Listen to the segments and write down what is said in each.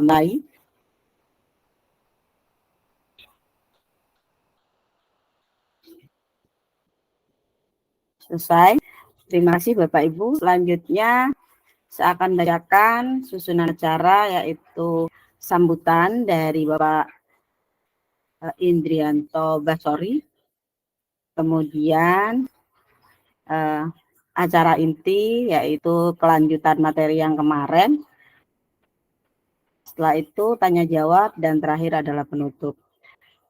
mulai. Selesai. Terima kasih Bapak Ibu. Selanjutnya saya akan bacakan susunan acara, yaitu sambutan dari Bapak Indrianto Basori, kemudian acara inti, yaitu kelanjutan materi yang kemarin. Setelah itu tanya jawab, dan terakhir adalah penutup.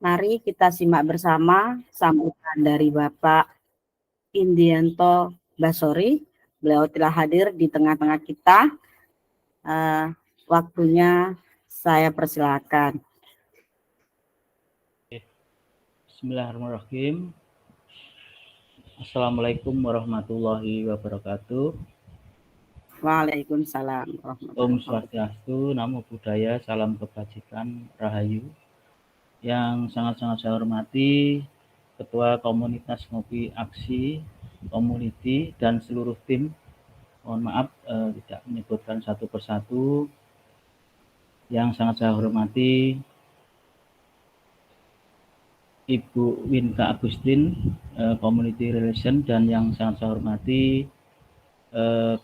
Mari kita simak bersama sambutan dari Bapak Indrianto Basori. Beliau telah hadir di tengah-tengah kita. Waktunya saya persilakan. Bismillahirrahmanirrahim. Assalamualaikum warahmatullahi wabarakatuh. Waalaikumsalam. Om Swastiastu, Namo Buddhaya, salam kebajikan, Rahayu. Yang sangat-sangat saya hormati Ketua Komunitas Ngopi Aksi Community dan seluruh tim. Mohon maaf tidak menyebutkan satu persatu. Yang sangat saya hormati Ibu Winka Agustin, Community Relation, dan yang sangat saya hormati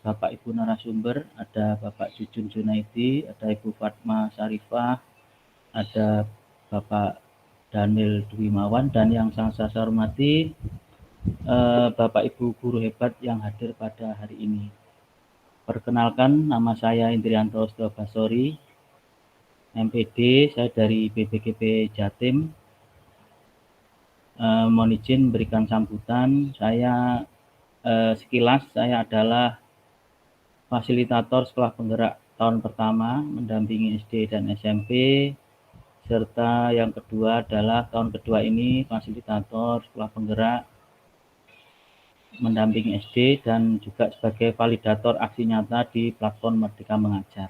Bapak Ibu narasumber, ada Bapak Jujun Junaidi, ada Ibu Fatma Sarifah, ada Bapak Daniel Dwimawan, dan yang sangat saya hormati Bapak Ibu guru hebat yang hadir pada hari ini. Perkenalkan, nama saya Indrianto Basori, MPD, saya dari BPGP Jatim. Mohon izin berikan sambutan. Saya sekilas saya adalah fasilitator sekolah penggerak tahun pertama mendampingi SD dan SMP, serta yang kedua adalah tahun kedua ini fasilitator sekolah penggerak mendampingi SD dan juga sebagai validator aksi nyata di platform Merdeka Mengajar.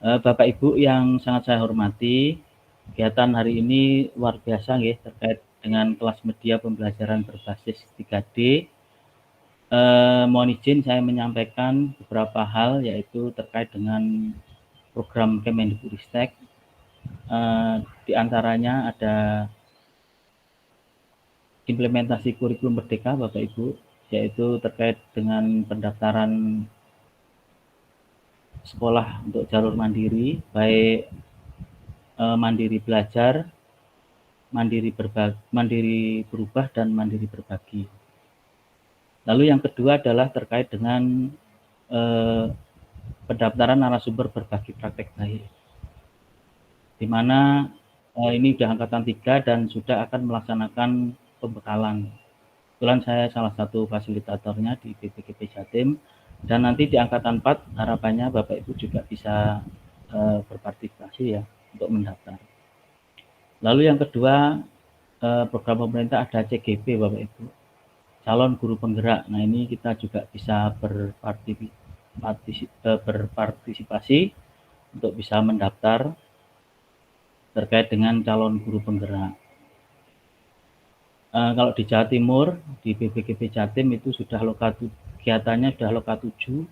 Bapak Ibu yang sangat saya hormati, kegiatan hari ini luar biasa ya, terkait dengan kelas media pembelajaran berbasis 3D. Mohon izin saya menyampaikan beberapa hal, yaitu terkait dengan program Kemendikbudristek. Di antaranya ada implementasi kurikulum merdeka Bapak Ibu, yaitu terkait dengan pendaftaran sekolah untuk jalur mandiri, baik mandiri belajar, mandiri berubah, dan mandiri berbagi. Lalu yang kedua adalah terkait dengan pendaftaran narasumber berbagi praktek baik, di mana ini sudah angkatan 3 dan sudah akan melaksanakan pembekalan. Kebetulan saya salah satu fasilitatornya di BPGP Jatim, dan nanti di angkatan 4 harapannya Bapak Ibu juga bisa berpartisipasi ya untuk mendaftar. Lalu yang kedua, program pemerintah ada CGP Bapak Ibu, calon guru penggerak. Nah, ini kita juga bisa berpartisipasi untuk bisa mendaftar terkait dengan calon guru penggerak. Kalau di Jawa Timur, di BPGP Jatim itu sudah kegiatannya sudah loka 7,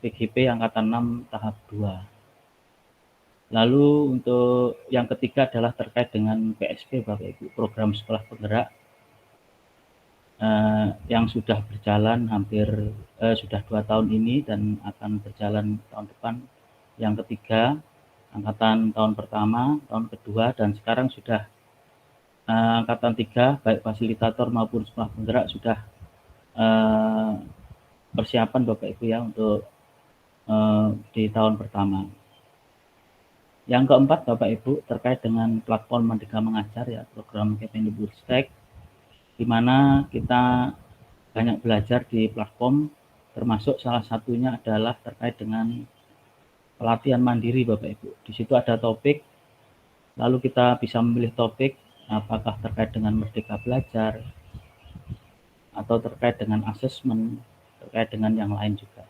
PGP angkatan 6 tahap 2. Lalu untuk yang ketiga adalah terkait dengan PSP Bapak Ibu, program sekolah penggerak, yang sudah berjalan sudah 2 tahun ini dan akan berjalan tahun depan, yang ketiga, angkatan tahun pertama, tahun kedua, dan sekarang sudah angkatan 3, baik fasilitator maupun sekolah penggerak sudah persiapan Bapak Ibu ya untuk di tahun pertama. Yang keempat Bapak Ibu terkait dengan platform Merdeka Mengajar ya, program Kemendikbudristek, di mana kita banyak belajar di platform, termasuk salah satunya adalah terkait dengan pelatihan mandiri Bapak Ibu. Di situ ada topik, lalu kita bisa memilih topik apakah terkait dengan merdeka belajar atau terkait dengan asesmen, terkait dengan yang lain juga.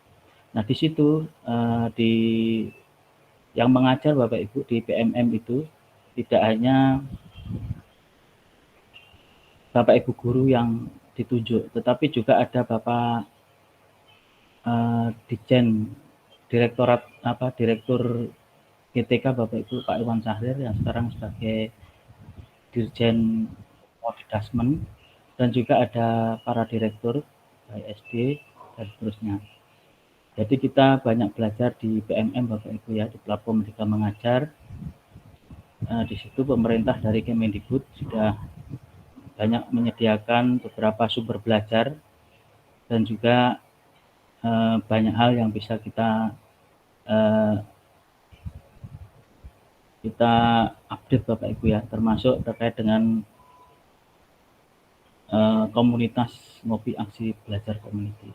Nah, di situ di yang mengajar Bapak Ibu di PMM itu tidak hanya Bapak Ibu guru yang ditunjuk, tetapi juga ada Bapak Dijen Direktur GTK Bapak Ibu Pak Iwan Sahrir yang sekarang sebagai Dirjen Ordasmen, dan juga ada para direktur SD dan seterusnya. Jadi kita banyak belajar di PMM Bapak Ibu ya, di platform Merdeka Mengajar. Di situ pemerintah dari Kemendikbud sudah banyak menyediakan beberapa sumber belajar dan juga banyak hal yang bisa kita update Bapak Ibu ya, termasuk terkait dengan komunitas ngopi aksi belajar community.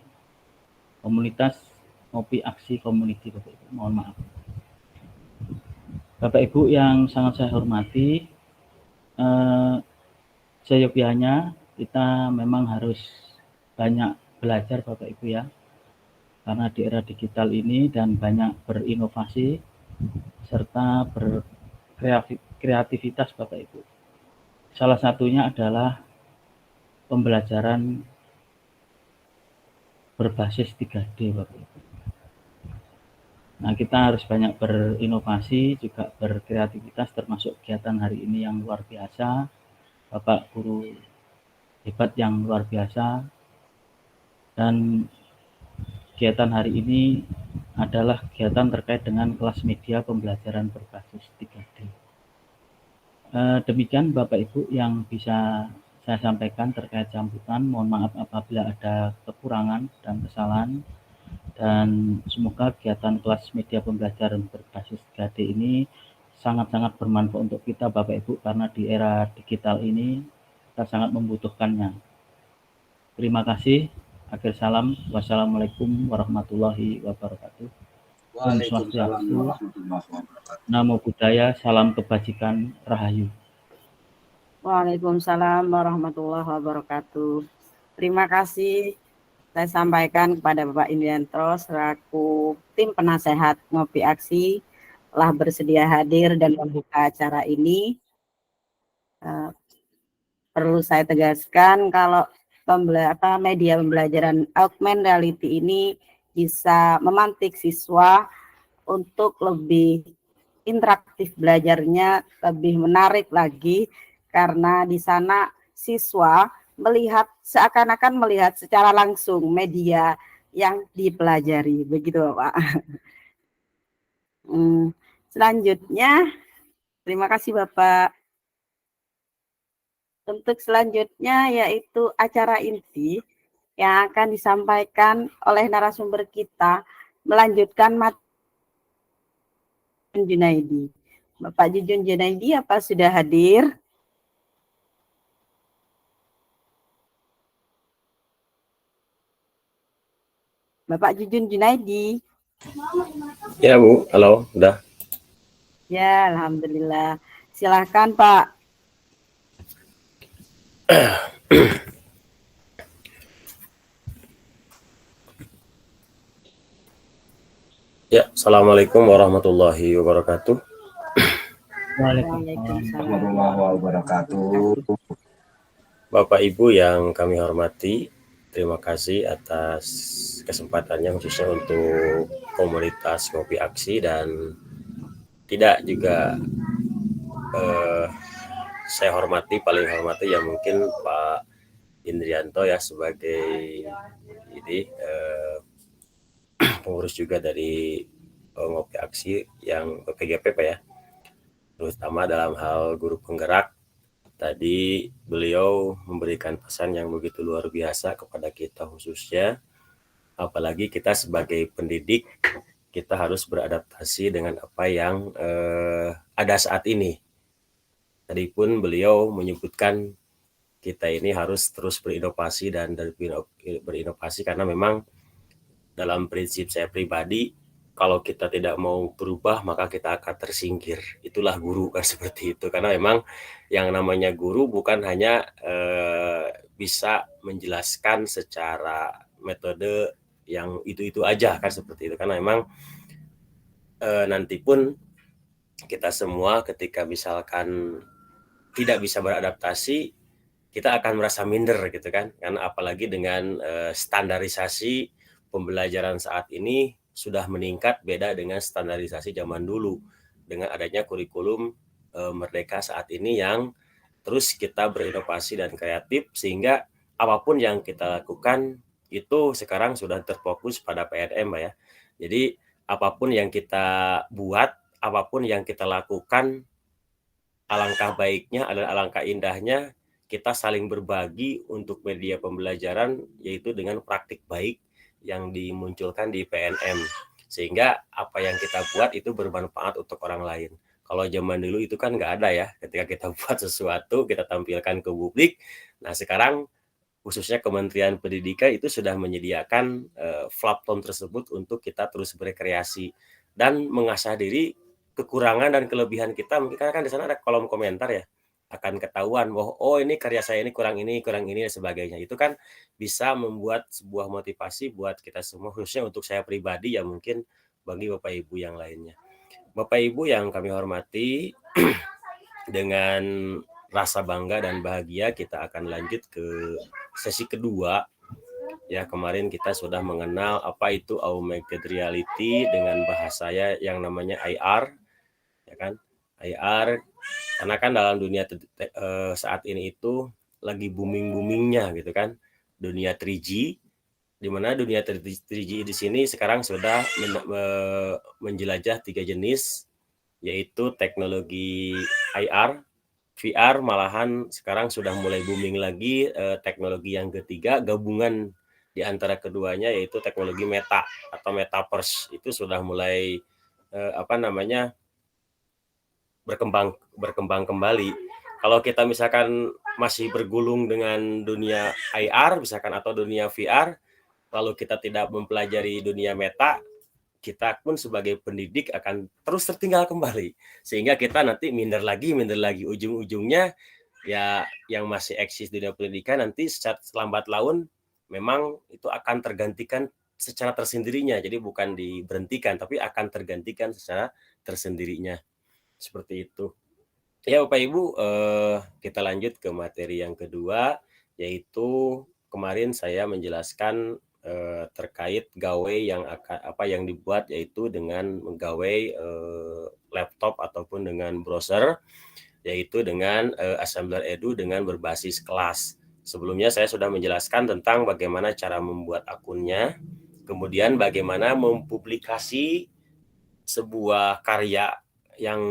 Komunitas ngopi aksi community Bapak Ibu, mohon maaf. Bapak Ibu yang sangat saya hormati, seyogyanya kita memang harus banyak belajar Bapak Ibu ya, karena di era digital ini dan banyak berinovasi serta berkreativitas Bapak Ibu. Salah satunya adalah pembelajaran berbasis 3D Bapak Ibu. Nah, kita harus banyak berinovasi, juga berkreativitas, termasuk kegiatan hari ini yang luar biasa. Bapak guru hebat yang luar biasa. Dan kegiatan hari ini adalah kegiatan terkait dengan kelas media pembelajaran berbasis 3D. Demikian Bapak Ibu yang bisa saya sampaikan terkait sambutan. Mohon maaf apabila ada kekurangan dan kesalahan. Dan semoga kegiatan kelas media pembelajaran berbasis 3D ini sangat-sangat bermanfaat untuk kita Bapak Ibu, karena di era digital ini kita sangat membutuhkannya. Terima kasih. Akhir salam. Wassalamualaikum warahmatullahi wabarakatuh. Waalaikumsalam warahmatullahi wabarakatuh. Namo Buddhaya, salam kebajikan, Rahayu. Waalaikumsalam warahmatullahi wabarakatuh. Terima kasih saya sampaikan kepada Bapak Indianto selaku tim penasehat Ngopi Aksi telah bersedia hadir dan membuka acara ini. Perlu saya tegaskan kalau media pembelajaran augmented reality ini bisa memantik siswa untuk lebih interaktif belajarnya, lebih menarik lagi, karena di sana siswa melihat seakan-akan melihat secara langsung media yang dipelajari, begitu Pak. Selanjutnya, terima kasih Bapak. Untuk selanjutnya yaitu acara inti yang akan disampaikan oleh narasumber kita, melanjutkan materi Junaidi. Bapak Jujun Junaidi apa sudah hadir? Bapak Jujun Junaidi. Ya Bu, halo, udah. Ya, alhamdulillah. Silakan Pak. Ya, assalamualaikum warahmatullahi wabarakatuh. Waalaikumsalam warahmatullahi wabarakatuh. Bapak Ibu yang kami hormati, terima kasih atas kesempatannya khususnya untuk komunitas Ngopi Aksi, dan tidak juga saya hormati, paling hormati ya mungkin Pak Indrianto ya sebagai ini pengurus juga dari Ngopi Aksi yang PGP Pak ya, terutama dalam hal guru penggerak. Tadi beliau memberikan pesan yang begitu luar biasa kepada kita khususnya, apalagi kita sebagai pendidik, kita harus beradaptasi dengan apa yang ada saat ini. Tadi pun beliau menyebutkan kita ini harus terus berinovasi dan berinovasi karena memang dalam prinsip saya pribadi, kalau kita tidak mau berubah maka kita akan tersingkir. Itulah guru kan seperti itu, karena memang yang namanya guru bukan hanya bisa menjelaskan secara metode yang itu aja kan seperti itu, karena memang nanti pun kita semua ketika misalkan tidak bisa beradaptasi, kita akan merasa minder gitu kan, karena apalagi dengan standarisasi pembelajaran saat ini sudah meningkat, beda dengan standarisasi zaman dulu dengan adanya kurikulum Merdeka saat ini yang terus kita berinovasi dan kreatif, sehingga apapun yang kita lakukan itu sekarang sudah terfokus pada PNM, Mbak ya. Jadi apapun yang kita buat, apapun yang kita lakukan, alangkah baiknya, alangkah indahnya kita saling berbagi untuk media pembelajaran, yaitu dengan praktik baik yang dimunculkan di PNM. Sehingga apa yang kita buat itu bermanfaat untuk orang lain. Kalau zaman dulu itu kan nggak ada ya, ketika kita buat sesuatu, kita tampilkan ke publik. Nah sekarang khususnya Kementerian Pendidikan itu sudah menyediakan platform tersebut untuk kita terus berkreasi dan mengasah diri, kekurangan dan kelebihan kita. Mungkin kan di sana ada kolom komentar ya, akan ketahuan bahwa oh ini karya saya ini kurang ini dan sebagainya. Itu kan bisa membuat sebuah motivasi buat kita semua, khususnya untuk saya pribadi ya, mungkin bagi Bapak Ibu yang lainnya. Bapak Ibu yang kami hormati, dengan rasa bangga dan bahagia kita akan lanjut ke sesi kedua. Ya, kemarin kita sudah mengenal apa itu augmented reality dengan bahasa yang namanya AR, ya kan? AR, karena kan dalam dunia saat ini itu lagi booming-boomingnya gitu kan, dunia 3G, di mana dunia 3G di sini sekarang sudah menjelajah 3 jenis, yaitu teknologi AR, VR, malahan sekarang sudah mulai booming lagi teknologi yang ketiga, gabungan di antara keduanya, yaitu teknologi meta atau metaverse. Itu sudah mulai berkembang kembali. Kalau kita misalkan masih bergulung dengan dunia AR misalkan atau dunia VR, lalu kita tidak mempelajari dunia meta, kita pun sebagai pendidik akan terus tertinggal kembali, sehingga kita nanti minder lagi, ujung-ujungnya ya yang masih eksis di dunia pendidikan nanti secara lambat laun memang itu akan tergantikan secara tersendirinya. Jadi bukan diberhentikan, tapi akan tergantikan secara tersendirinya. Seperti itu. Ya Bapak Ibu, kita lanjut ke materi yang kedua, yaitu kemarin saya menjelaskan terkait gawe yang dibuat, yaitu dengan menggawai laptop ataupun dengan browser, yaitu dengan Assembler Edu dengan berbasis kelas. Sebelumnya saya sudah menjelaskan tentang bagaimana cara membuat akunnya, kemudian bagaimana mempublikasi sebuah karya yang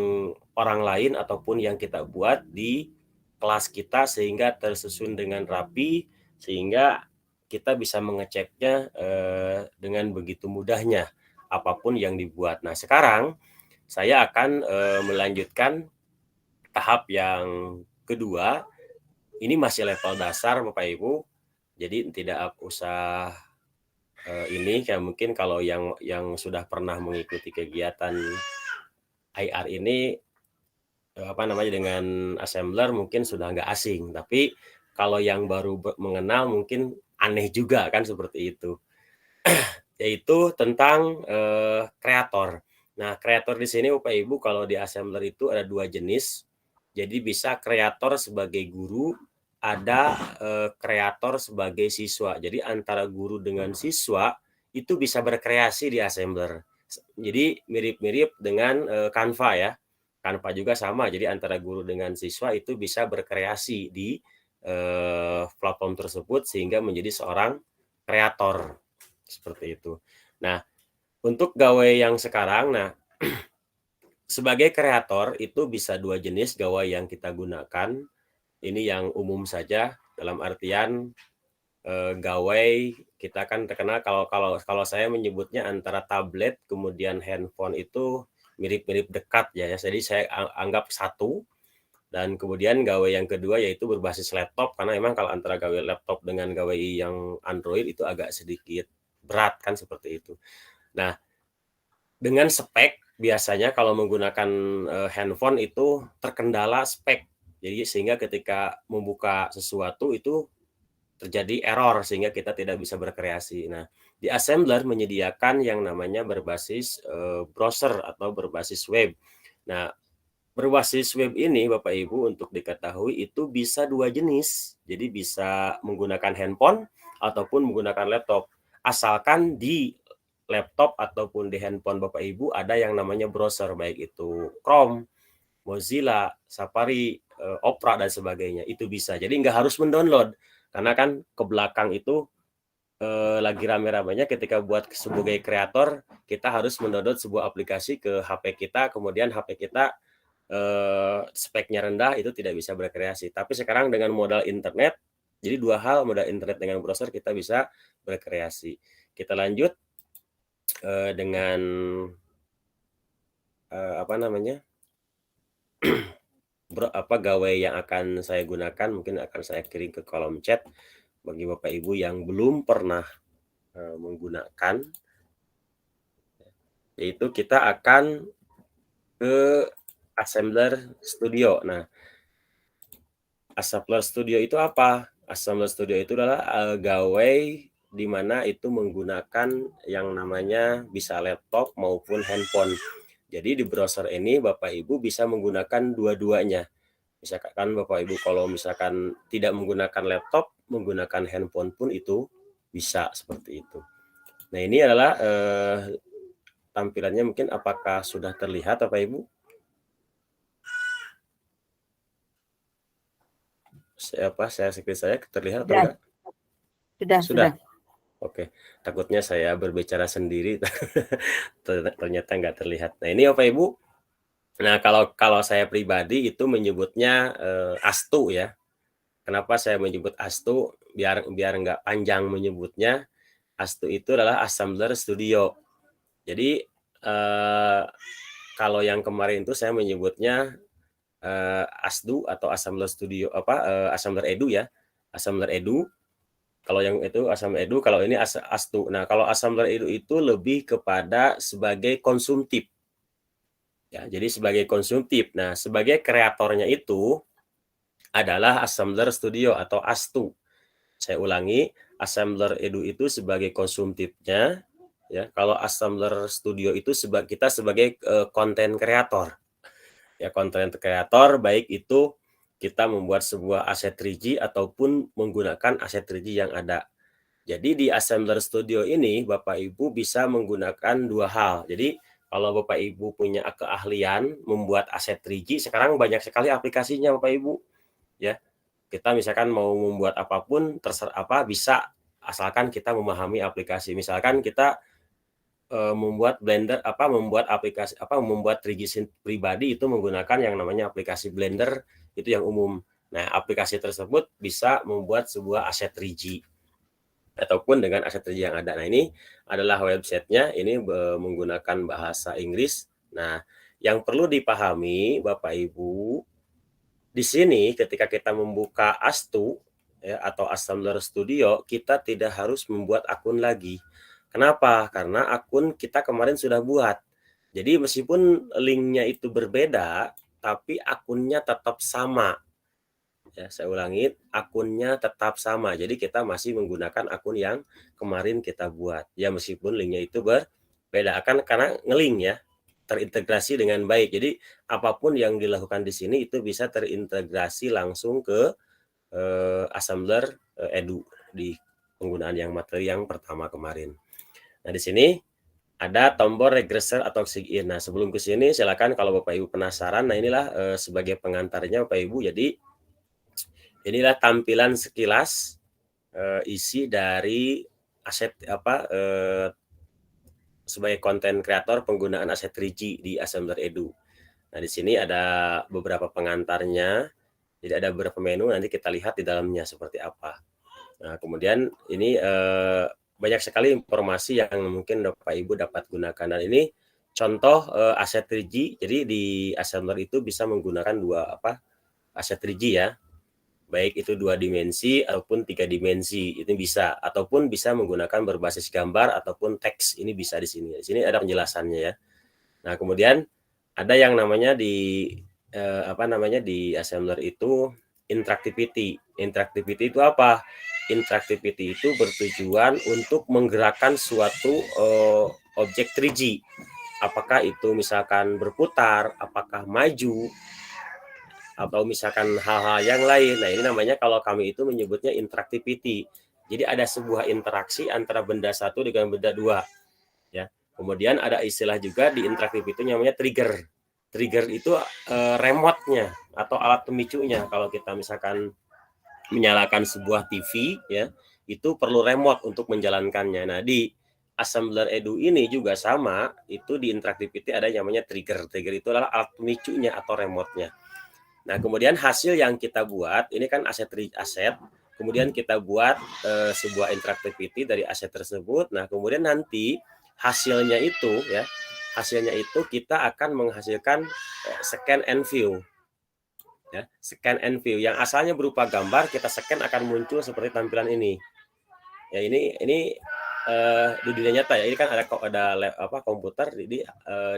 orang lain ataupun yang kita buat di kelas kita sehingga tersusun dengan rapi, sehingga kita bisa mengeceknya dengan begitu mudahnya apapun yang dibuat. Nah sekarang saya akan melanjutkan tahap yang kedua. Ini masih level dasar Bapak Ibu, jadi tidak usah ini kayak mungkin kalau yang sudah pernah mengikuti kegiatan IR ini dengan assembler mungkin sudah nggak asing, tapi kalau yang baru mengenal mungkin aneh juga kan seperti itu. Yaitu tentang kreator. Nah, kreator di sini Bapak Ibu kalau di assembler itu ada 2 jenis. Jadi bisa kreator sebagai guru, ada kreator sebagai siswa. Jadi antara guru dengan siswa itu bisa berkreasi di assembler. Jadi mirip-mirip dengan Canva ya. Canva juga sama. Jadi antara guru dengan siswa itu bisa berkreasi di platform tersebut sehingga menjadi seorang kreator. Seperti itu. Nah, untuk gawe yang sekarang, sebagai kreator itu bisa 2 jenis gawe yang kita gunakan. Ini yang umum saja, dalam artian gawe kita kan terkenal kalau saya menyebutnya antara tablet kemudian handphone itu mirip-mirip dekat ya. Jadi saya anggap satu. Dan kemudian gawe yang kedua yaitu berbasis laptop, karena memang kalau antara gawe laptop dengan gawe yang Android itu agak sedikit berat kan seperti itu. Nah, dengan spek biasanya kalau menggunakan handphone itu terkendala spek. Jadi sehingga ketika membuka sesuatu itu terjadi error sehingga kita tidak bisa berkreasi. Nah, di assembler menyediakan yang namanya berbasis browser atau berbasis web. Nah, berbasis web ini Bapak Ibu untuk diketahui itu bisa 2 jenis. Jadi bisa menggunakan handphone ataupun menggunakan laptop. Asalkan di laptop ataupun di handphone Bapak Ibu ada yang namanya browser, baik itu Chrome, Mozilla, Safari, Opera dan sebagainya. Itu bisa. Jadi nggak harus mendownload, karena kan ke belakang itu lagi rame-ramenya ketika buat sebagai kreator kita harus mendownload sebuah aplikasi ke HP kita, kemudian HP kita speknya rendah, itu tidak bisa berkreasi. Tapi sekarang dengan modal internet, jadi dua hal, modal internet dengan browser, kita bisa berkreasi. Kita lanjut dengan gawai yang akan saya gunakan, mungkin akan saya kirim ke kolom chat bagi Bapak Ibu yang belum pernah menggunakan, yaitu kita akan ke Assembler Studio. Nah, Assembler Studio itu apa? Assembler Studio itu adalah gawai di mana itu menggunakan yang namanya bisa laptop maupun handphone. Jadi di browser ini Bapak Ibu bisa menggunakan dua-duanya. Misalkan Bapak Ibu kalau misalkan tidak menggunakan laptop, menggunakan handphone pun itu bisa seperti itu. Nah, ini adalah tampilannya, mungkin apakah sudah terlihat Bapak Ibu? Saya terlihat atau enggak? Sudah. Oke, takutnya saya berbicara sendiri ternyata nggak terlihat. Nah, ini Bapak Ibu. Nah, kalau saya pribadi itu menyebutnya ASTU ya. Kenapa saya menyebut ASTU? Biar nggak panjang menyebutnya. ASTU itu adalah Assembler Studio. Jadi kalau yang kemarin itu saya menyebutnya ASDU atau Assembler Studio Assembler Edu ya. Assembler Edu. Kalau yang itu Assembler Edu, kalau ini ASTU. Nah, kalau Assembler Edu itu lebih kepada sebagai konsumtif. Ya, jadi sebagai konsumtif. Nah, sebagai kreatornya itu adalah Assembler Studio atau ASTU. Saya ulangi, Assembler Edu itu sebagai konsumtifnya, ya. Kalau Assembler Studio itu kita sebagai konten kreator. Ya, konten kreator baik itu kita membuat sebuah aset 3G ataupun menggunakan aset 3G yang ada. Jadi di Assembler Studio ini Bapak Ibu bisa menggunakan dua hal. Jadi kalau Bapak Ibu punya keahlian membuat aset 3G, sekarang banyak sekali aplikasinya Bapak Ibu. Ya, kita misalkan mau membuat apapun terserah bisa, asalkan kita memahami aplikasi. Misalkan kita membuat Blender membuat aplikasi membuat 3G pribadi itu menggunakan yang namanya aplikasi Blender, itu yang umum. Nah, aplikasi tersebut bisa membuat sebuah aset 3G ataupun dengan aset 3G yang ada. Nah, ini adalah websitenya, ini menggunakan bahasa Inggris. Nah, yang perlu dipahami Bapak Ibu, di sini ketika kita membuka ASTU ya, atau Assembler Studio, kita tidak harus membuat akun lagi. Kenapa? Karena akun kita kemarin sudah buat. Jadi meskipun linknya itu berbeda, tapi akunnya tetap sama. Ya, saya ulangi, akunnya tetap sama. Jadi kita masih menggunakan akun yang kemarin kita buat. Ya, meskipun linknya itu berbeda, karena ngelink ya, terintegrasi dengan baik. Jadi apapun yang dilakukan di sini itu bisa terintegrasi langsung ke Assembler Edu di penggunaan yang materi yang pertama kemarin. Nah, di sini ada tombol regressor atau sign. Nah, sebelum ke sini silakan kalau Bapak Ibu penasaran. Nah, inilah sebagai pengantarnya Bapak Ibu. Jadi inilah tampilan sekilas isi dari aset sebagai konten kreator penggunaan aset 3G di Assembler Edu. Nah, di sini ada beberapa pengantarnya. Jadi ada beberapa menu, nanti kita lihat di dalamnya seperti apa. Nah, kemudian ini banyak sekali informasi yang mungkin Bapak Ibu dapat gunakan. Dan ini contoh aset 3G. Jadi di Assembler itu bisa menggunakan aset 3G ya. Baik itu 2 dimensi ataupun 3 dimensi, itu bisa. Ataupun bisa menggunakan berbasis gambar ataupun teks, ini bisa di sini. Di sini ada penjelasannya ya. Nah, kemudian ada yang namanya di Assembler itu interactivity. Interactivity itu apa? Interactivity itu bertujuan untuk menggerakkan suatu objek 3G. Apakah itu misalkan berputar, apakah maju, atau misalkan hal-hal yang lain. Nah, ini namanya kalau kami itu menyebutnya interactivity. Jadi ada sebuah interaksi antara benda satu dengan benda dua. Ya. Kemudian ada istilah juga di interaktif itu namanya trigger. Trigger itu remote-nya atau alat pemicunya. Kalau kita misalkan menyalakan sebuah TV ya, itu perlu remote untuk menjalankannya. Nah, di Assembler Edu ini juga sama, itu di interactivity ada namanya trigger. Trigger itu adalah alat pemicunya atau remote-nya. Nah, kemudian hasil yang kita buat, ini kan aset, kemudian kita buat sebuah interactivity dari aset tersebut. Nah, kemudian nanti hasilnya itu ya, hasilnya itu kita akan menghasilkan scan and view. Ya, scan and view yang asalnya berupa gambar, kita scan akan muncul seperti tampilan ini. Ya, ini di dunia nyata ya. Ini kan ada komputer, jadi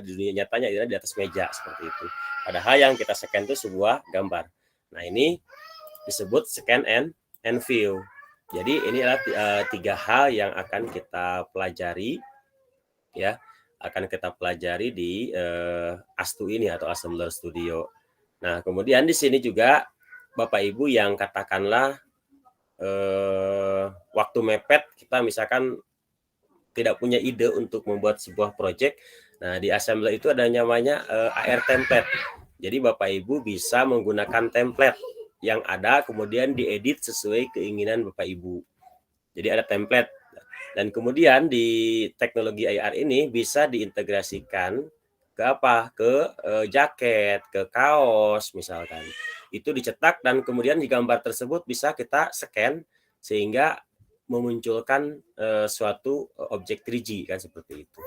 di dunia nyatanya ini di atas meja seperti itu. Padahal yang kita scan itu sebuah gambar. Nah, ini disebut scan and view. Jadi ini adalah 3 hal yang akan kita pelajari ya, akan kita pelajari di ASTU ini atau Assembler Studio. Nah, kemudian di sini juga Bapak Ibu yang katakanlah waktu mepet, kita misalkan tidak punya ide untuk membuat sebuah project. Nah, di Assembler itu ada namanya AR template. Jadi Bapak Ibu bisa menggunakan template yang ada, kemudian diedit sesuai keinginan Bapak Ibu. Jadi ada template. Dan kemudian di teknologi AR ini bisa diintegrasikan ke apa? Ke jaket, ke kaos misalkan. Itu dicetak dan kemudian di gambar tersebut bisa kita scan sehingga memunculkan suatu objek 3G kan seperti itu.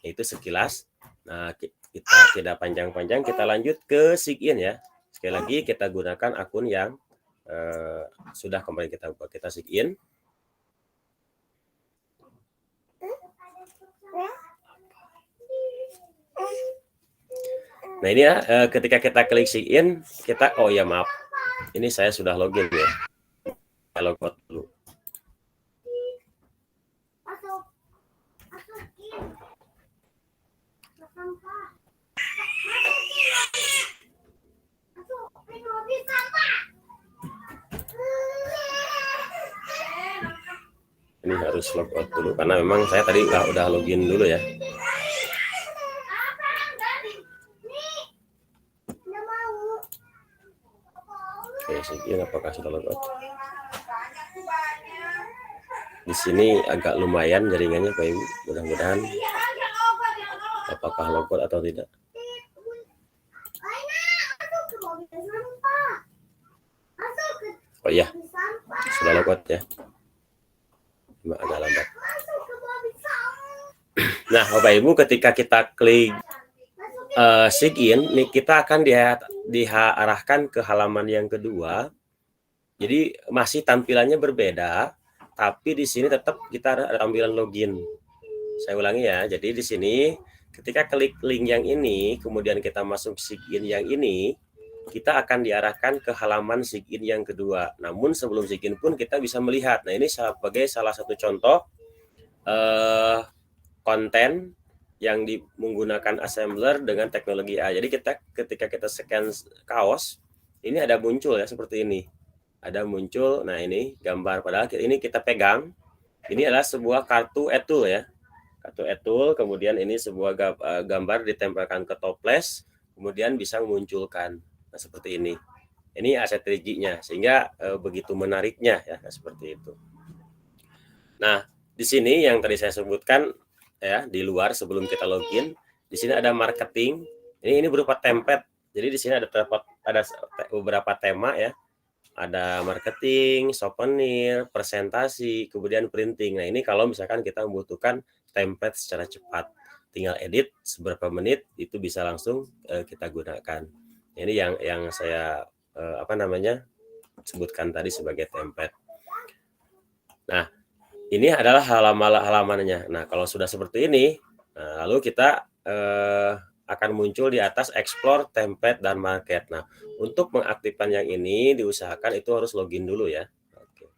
Itu sekilas. Nah, kita tidak panjang-panjang, kita lanjut ke Sigin ya. Sekali lagi kita gunakan akun yang sudah kemarin kita buat. Kita Sigin. Nah, ini ya, ketika kita klik sign, kita, oh ya maaf, ini saya sudah login ya. Saya logout dulu. Ini harus logout dulu, karena memang saya tadi udah login dulu ya. Oke, sigin apakah sudah logout? Di sini agak lumayan jaringannya Pak Ibu, mudah-mudahan apakah logout atau tidak. Oh iya, sudah logout ya. Cuma agak lambat. Nah, Bapak Ibu, ketika kita klik sign, nih kita akan diarahkan ke halaman yang kedua. Jadi masih tampilannya berbeda, tapi di sini tetap kita ada tampilan login. Saya ulangi ya. Jadi di sini ketika klik link yang ini, kemudian kita masuk sign yang ini, kita akan diarahkan ke halaman sign yang kedua. Namun sebelum sign pun kita bisa melihat. Nah, ini sebagai salah satu contoh konten yang menggunakan assembler dengan teknologi A. Jadi ketika kita scan kaos, ini ada muncul ya seperti ini. Ada muncul, nah ini gambar, padahal ini kita pegang. Ini adalah sebuah kartu etul ya. Kartu etul, kemudian ini sebuah gambar ditempelkan ke toples, kemudian bisa memunculkan. Nah, seperti ini. Ini aset 3G-nya, sehingga begitu menariknya ya, seperti itu. Nah, di sini yang tadi saya sebutkan ya, di luar sebelum kita login, di sini ada marketing. Ini berupa template. Jadi di sini ada beberapa tema ya. Ada marketing, souvenir, presentasi, kemudian printing. Nah, ini kalau misalkan kita membutuhkan template secara cepat, tinggal edit seberapa menit itu bisa langsung kita gunakan. Ini yang saya sebutkan tadi sebagai template. Nah, ini adalah halamannya. Nah, kalau sudah seperti ini, nah, lalu kita akan muncul di atas explore, template, dan market. Nah, untuk mengaktifkan yang ini diusahakan itu harus login dulu ya. Oke.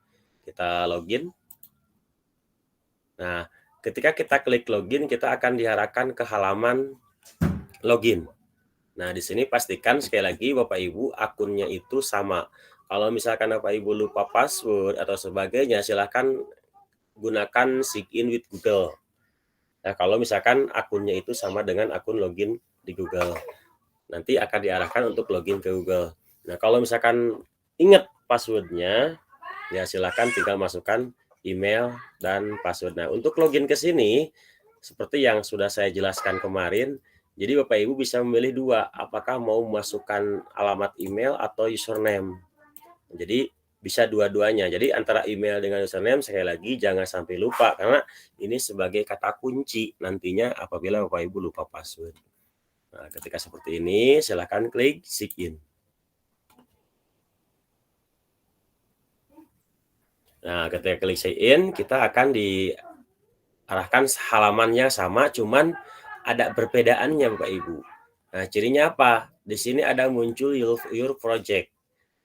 Kita login. Nah, ketika kita klik login, kita akan diarahkan ke halaman login. Nah, di sini pastikan sekali lagi Bapak Ibu akunnya itu sama. Kalau misalkan Bapak Ibu lupa password atau sebagainya, silakan gunakan sign with Google. Nah, kalau misalkan akunnya itu sama dengan akun login di Google, nanti akan diarahkan untuk login ke Google. Nah, kalau misalkan ingat passwordnya, ya silakan tinggal masukkan email dan password. Nah, untuk login ke sini, seperti yang sudah saya jelaskan kemarin, jadi Bapak Ibu bisa memilih dua, apakah mau masukkan alamat email atau username. Jadi bisa dua-duanya. Jadi antara email dengan username, sekali lagi jangan sampai lupa, karena ini sebagai kata kunci nantinya apabila Bapak Ibu lupa password. Nah, ketika seperti ini, silakan klik sign in. Nah, ketika klik sign in, kita akan diarahkan halamannya sama, cuman ada perbedaannya Bapak Ibu. Nah, cirinya apa? Di sini ada muncul your project.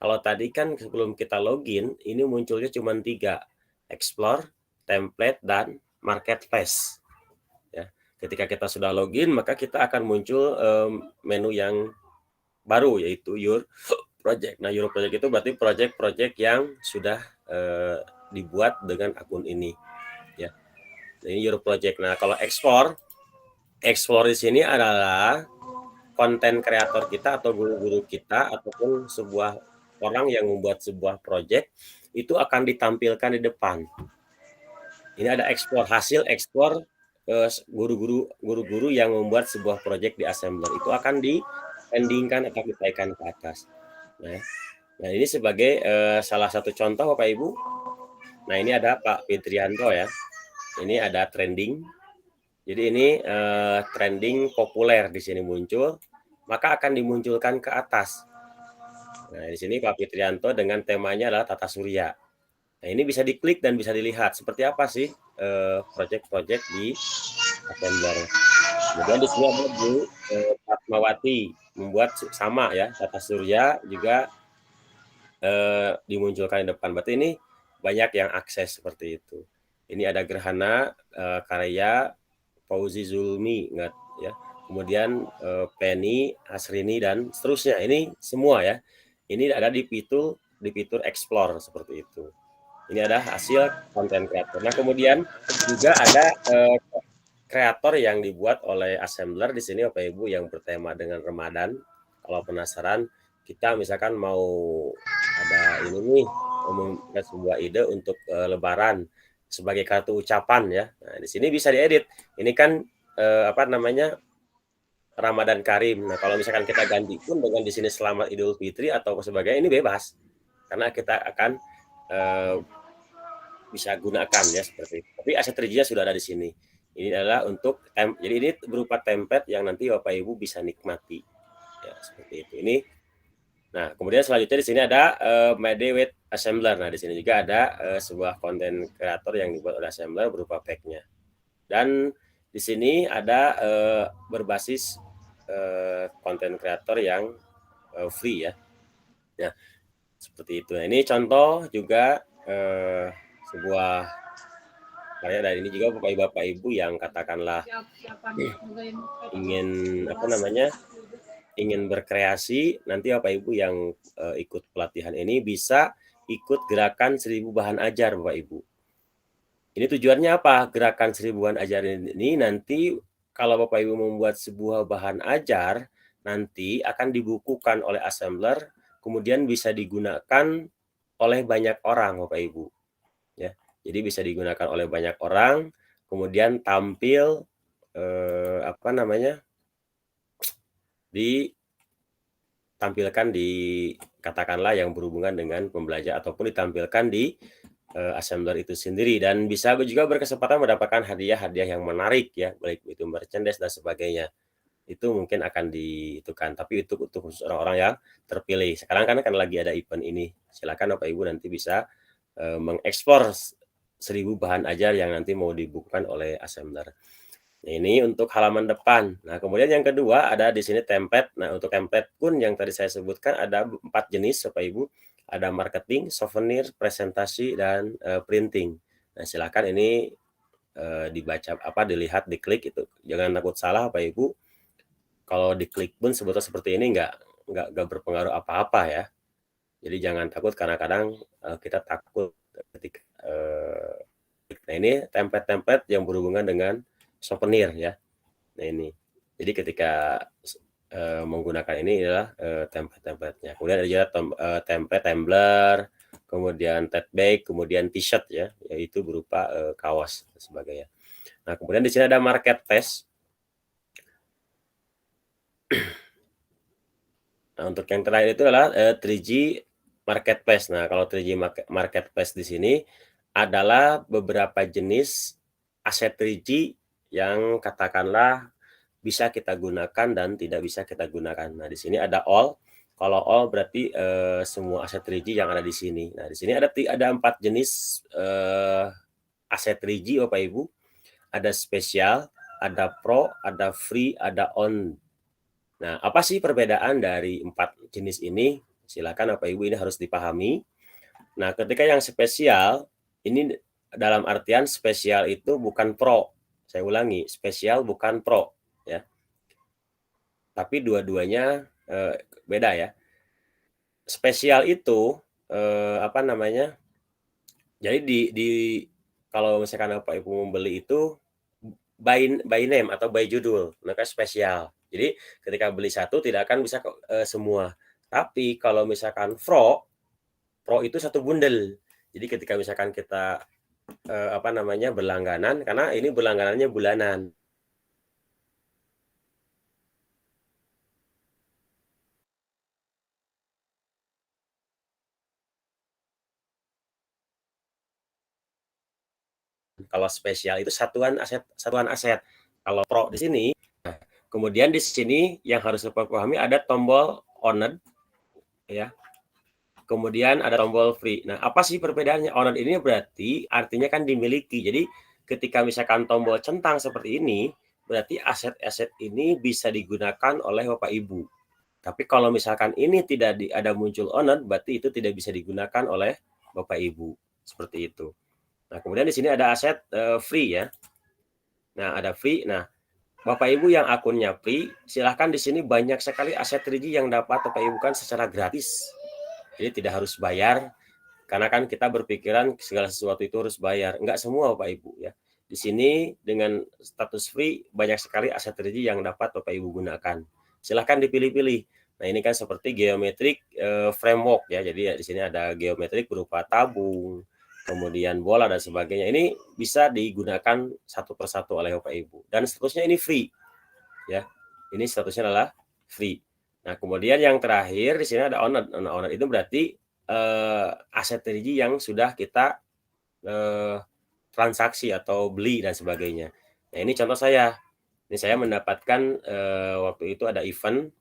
Kalau tadi kan sebelum kita login, ini munculnya cuma 3, explore, template, dan marketplace. Ya, ketika kita sudah login, maka kita akan muncul menu yang baru, yaitu your project. Nah, your project itu berarti project-project yang sudah dibuat dengan akun ini. Ya, ini your project. Nah, kalau explore di sini adalah konten kreator kita atau guru-guru kita ataupun sebuah orang yang membuat sebuah project itu akan ditampilkan di depan. Ini ada ekspor, hasil ekspor guru-guru yang membuat sebuah project di Assembler itu akan di-endingkan atau ditaikkan ke atas. Nah, ini sebagai salah satu contoh Bapak Ibu. Nah, ini ada Pak Fitrianto ya. Ini ada trending. Jadi ini trending populer di sini muncul, maka akan dimunculkan ke atas. Nah, di sini Pak Fitrianto dengan temanya adalah Tata Surya. Nah, ini bisa diklik dan bisa dilihat seperti apa sih project-project di Assembler. Kemudian di sini ada Bu Fatmawati membuat sama ya, Tata Surya juga dimunculkan di depan. Berarti ini banyak yang akses seperti itu. Ini ada Gerhana karya Fauzi Zulmi, ya. Kemudian Penny, Asrini dan seterusnya. Ini semua ya. Ini ada di fitur explore seperti itu. Ini ada hasil konten kreator. Nah, kemudian juga ada kreator yang dibuat oleh Assembler di sini Bapak Ibu yang bertema dengan Ramadan. Kalau penasaran, kita misalkan mau ada ini nih, membuat sebuah ide untuk Lebaran sebagai kartu ucapan ya. Nah, di sini bisa diedit. Ini kan Ramadan Karim. Nah, kalau misalkan kita ganti pun dengan di sini Selamat Idul Fitri atau sebagainya, ini bebas. Karena kita akan bisa gunakan ya seperti itu. Tapi aset rijinya sudah ada di sini. Ini adalah untuk jadi ini berupa template yang nanti Bapak Ibu bisa nikmati. Ya, seperti itu. Ini. Nah, kemudian selanjutnya di sini ada My Day with Assembler. Nah, di sini juga ada sebuah konten kreator yang dibuat oleh Assembler berupa pack-nya. Dan di sini ada berbasis konten kreator yang free ya. Ya, seperti itu. Nah, ini contoh juga sebuah karya dari ini juga Bapak Ibu yang katakanlah ingin berkreasi, nanti Bapak Ibu yang ikut pelatihan ini bisa ikut gerakan 1000 bahan ajar Bapak Ibu. Ini tujuannya apa? Gerakan 1000 bahan ajar ini nanti kalau Bapak Ibu membuat sebuah bahan ajar, nanti akan dibukukan oleh Assembler, kemudian bisa digunakan oleh banyak orang Bapak Ibu. Ya, jadi bisa digunakan oleh banyak orang, kemudian tampil ditampilkan di katakanlah yang berhubungan dengan pembelajaran ataupun ditampilkan di Assembler itu sendiri, dan bisa juga berkesempatan mendapatkan hadiah-hadiah yang menarik ya, baik itu merchandise dan sebagainya. Itu mungkin akan diitukan, tapi itu untuk khusus orang-orang yang terpilih. Sekarang kan lagi ada event ini. Silakan Bapak Ibu nanti bisa mengeksplor 1000 bahan ajar yang nanti mau dibukukan oleh Assembler. Nah, ini untuk halaman depan. Nah, kemudian yang kedua ada di sini template. Nah, untuk template pun yang tadi saya sebutkan ada 4 jenis Bapak Ibu. Ada marketing, souvenir, presentasi, dan printing. Nah, silakan ini dibaca dilihat, diklik itu. Jangan takut salah Bapak Ibu. Kalau diklik pun sebetulnya seperti ini nggak berpengaruh apa-apa ya. Jadi jangan takut karena kadang kita takut ketika nah, ini template-template yang berhubungan dengan souvenir ya. Nah ini, jadi ketika menggunakan ini adalah template-templatenya. Kemudian ada juga template tumbler, kemudian tote bag, kemudian t-shirt ya, yaitu berupa kaos dan sebagainya. Nah kemudian di sini ada marketplace. Nah untuk yang terakhir itu adalah 3G marketplace. Nah kalau 3G marketplace di sini adalah beberapa jenis aset 3G yang katakanlah bisa kita gunakan dan tidak bisa kita gunakan. Nah, di sini ada all. Kalau all berarti semua aset 3G yang ada di sini. Nah, di sini ada 4 jenis aset 3G Bapak Ibu. Ada spesial, ada pro, ada free, ada on. Nah, apa sih perbedaan dari 4 jenis ini? Silakan Bapak Ibu, ini harus dipahami. Nah, ketika yang spesial, ini dalam artian spesial itu bukan pro. Saya ulangi, spesial bukan pro. Ya. Tapi dua-duanya beda ya. Spesial itu apa namanya? Jadi kalau misalkan Bapak Ibu membeli itu by name atau by judul, maka spesial. Jadi ketika beli satu tidak akan bisa semua. Tapi kalau misalkan pro itu satu bundel. Jadi ketika misalkan kita apa namanya berlangganan, karena ini berlangganannya bulanan. Kalau spesial itu satuan aset. Kalau pro di sini, nah, kemudian di sini yang harus Bapak pahami ada tombol owned ya. Kemudian ada tombol free. Nah, apa sih perbedaannya? Owned ini berarti artinya kan dimiliki. Jadi ketika misalkan tombol centang seperti ini, berarti aset-aset ini bisa digunakan oleh Bapak Ibu. Tapi kalau misalkan ini tidak ada muncul owned, berarti itu tidak bisa digunakan oleh Bapak Ibu. Seperti itu. Nah, kemudian di sini ada aset free ya. Nah, ada free. Nah, Bapak Ibu yang akunnya free, silahkan di sini banyak sekali aset 3G yang dapat Bapak Ibu kan secara gratis. Jadi tidak harus bayar, karena kan kita berpikiran segala sesuatu itu harus bayar. Enggak semua Bapak Ibu ya. Di sini dengan status free banyak sekali aset 3G yang dapat Bapak Ibu gunakan. Silahkan dipilih-pilih. Nah, ini kan seperti geometrik framework ya. Jadi di sini ada geometrik berupa tabung, kemudian bola dan sebagainya. Ini bisa digunakan satu persatu oleh Bapak Ibu. Dan statusnya ini free. Ya. Ini statusnya adalah free. Nah, kemudian yang terakhir di sini ada owned. Nah, owned itu berarti aset 3G yang sudah kita transaksi atau beli dan sebagainya. Nah, ini contoh saya. Ini saya mendapatkan waktu itu ada event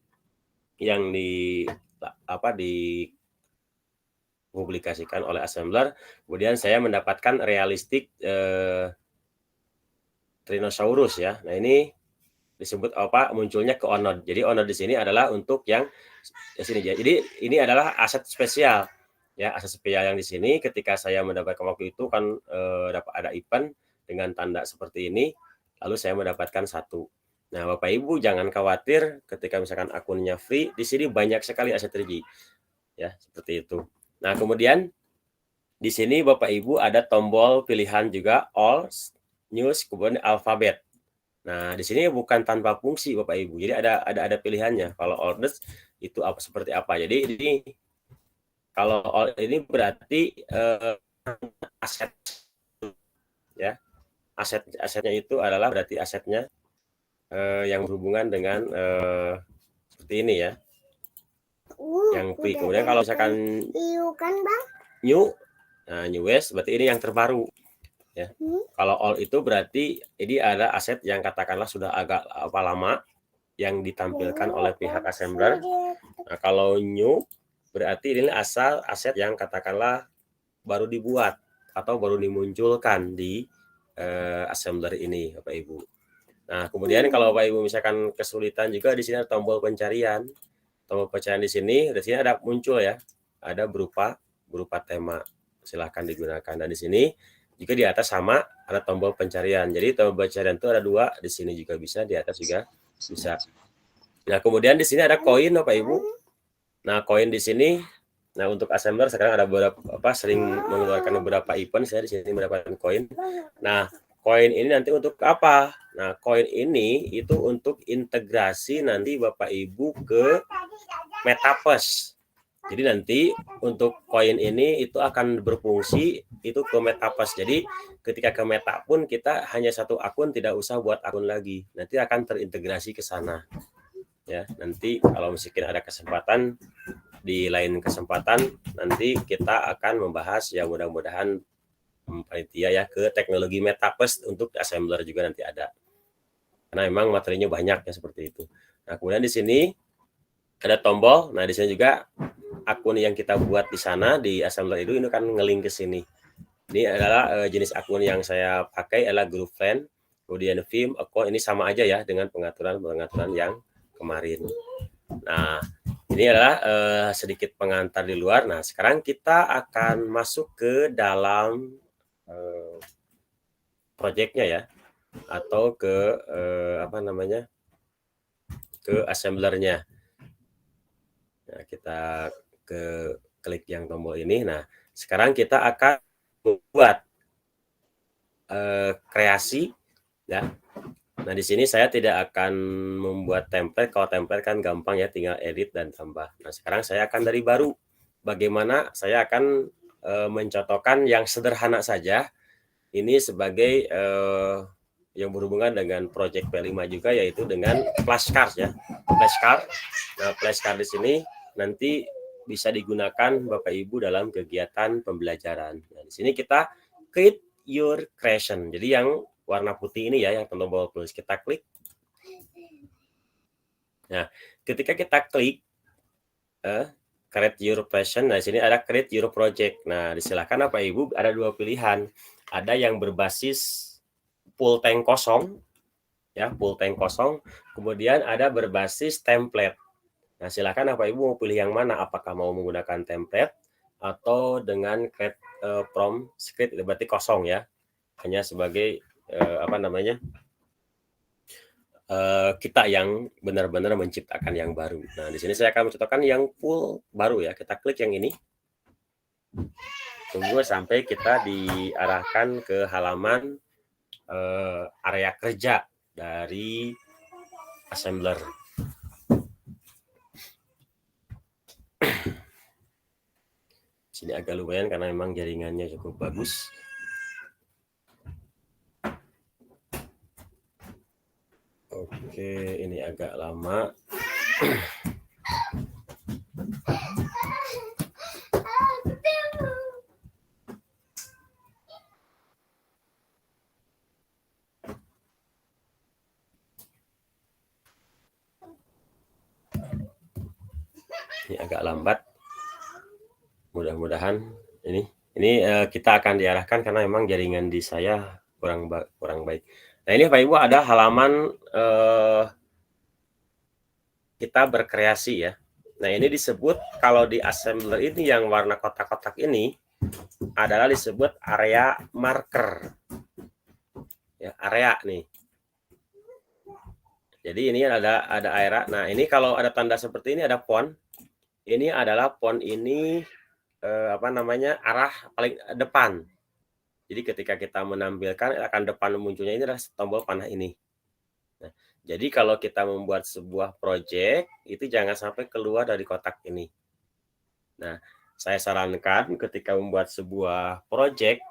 yang dipublikasikan oleh assembler, kemudian saya mendapatkan realistik Trinosaurus ya. Nah, ini disebut munculnya ke owned. Jadi owned di sini adalah untuk yang di sini. Jadi ini adalah aset spesial ya, aset spesial yang di sini ketika saya mendapatkan waktu itu kan dapat ada event dengan tanda seperti ini, lalu saya mendapatkan satu. Nah, Bapak Ibu jangan khawatir ketika misalkan akunnya free, di sini banyak sekali aset 3G. Ya, seperti itu. Nah, kemudian di sini Bapak Ibu ada tombol pilihan juga all, news, kemudian alfabet. Nah, di sini bukan tanpa fungsi Bapak Ibu. Jadi ada pilihannya. Kalau all itu seperti apa. Jadi ini kalau all ini berarti aset ya. Asetnya itu adalah berarti asetnya yang berhubungan dengan seperti ini ya. Yang free. Kemudian kalau misalkan new, nah new west berarti ini yang terbaru. Ya. Kalau all itu berarti ini ada aset yang katakanlah sudah agak lama yang ditampilkan oleh pihak assembler. Nah, kalau new berarti ini asal aset yang katakanlah baru dibuat atau baru dimunculkan di assembler ini Bapak Ibu. Nah, kemudian kalau Bapak Ibu misalkan kesulitan juga di sini ada tombol pencarian. Tombol pencarian di sini ada muncul ya. Ada berupa tema. Silahkan digunakan. Dan di sini juga di atas sama ada tombol pencarian. Jadi tombol pencarian itu ada 2, di sini juga bisa, di atas juga bisa. Nah, kemudian di sini ada koin Bapak Ibu. Nah, koin di sini untuk assembler sekarang ada beberapa sering mengeluarkan beberapa event, saya di sini mendapatkan koin. Nah, koin ini nanti untuk apa? Nah, koin ini itu untuk integrasi nanti Bapak Ibu ke Metaverse. Jadi nanti untuk koin ini itu akan berfungsi itu ke Metaverse. Jadi ketika ke Meta pun kita hanya satu akun, tidak usah buat akun lagi. Nanti akan terintegrasi ke sana. Ya, nanti kalau misalkan ada kesempatan di lain kesempatan nanti kita akan membahas ya, mudah-mudahan panitia ya ke teknologi Metaverse untuk assembler juga nanti ada. Karena memang materinya banyak ya seperti itu. Nah, kemudian di sini ada tombol. Nah, di sini juga akun yang kita buat di sana di assembler itu ini kan ngelink ke sini. Ini adalah jenis akun yang saya pakai adalah group friend, kemudian Vim, account ini sama aja ya dengan pengaturan yang kemarin. Nah, ini adalah sedikit pengantar di luar. Nah, sekarang kita akan masuk ke dalam proyeknya ya, atau ke ke assemblernya. Nah, kita ke klik yang tombol ini. Nah, sekarang kita akan membuat kreasi ya. Nah, di sini saya tidak akan membuat template. Kalau template kan gampang ya, tinggal edit dan tambah. Nah, sekarang saya akan dari baru. Bagaimana saya akan mencontohkan yang sederhana saja. Ini sebagai yang berhubungan dengan project P5 juga, yaitu dengan flashcard ya. Flashcard. Nah, flashcard di sini nanti bisa digunakan Bapak Ibu dalam kegiatan pembelajaran. Nah, di sini kita create your creation. Jadi yang warna putih ini ya, yang tombol plus kita klik. Nah, ketika kita klik create your creation, nah di sini ada create your project. Nah, disilakan Bapak Ibu ada dua pilihan. Ada yang berbasis full tank kosong, ya full tank kosong. Kemudian ada berbasis template. Nah, silakan Bapak Ibu mau pilih yang mana? Apakah mau menggunakan template atau dengan create from script, berarti kosong ya, hanya sebagai kita yang benar-benar menciptakan yang baru. Nah, di sini saya akan mencontohkan yang full baru ya. Kita klik yang ini. Tunggu sampai kita diarahkan ke halaman area kerja dari assembler. Sini agak lumayan karena memang jaringannya cukup bagus. Oke, ini agak lama. Ini agak lambat. Mudah-mudahan ini kita akan diarahkan karena memang jaringan di saya kurang baik. Nah, ini Bapak Ibu ada halaman kita berkreasi ya. Nah, ini disebut kalau di assembler ini yang warna kotak-kotak ini adalah disebut area marker. Ya, area nih. Jadi ini ada area. Nah, ini kalau ada tanda seperti ini ada font. Ini adalah font ini arah paling depan. Jadi ketika kita menampilkan akan depan munculnya ini adalah tombol panah ini. Nah, jadi kalau kita membuat sebuah project itu jangan sampai keluar dari kotak ini. Nah, saya sarankan ketika membuat sebuah project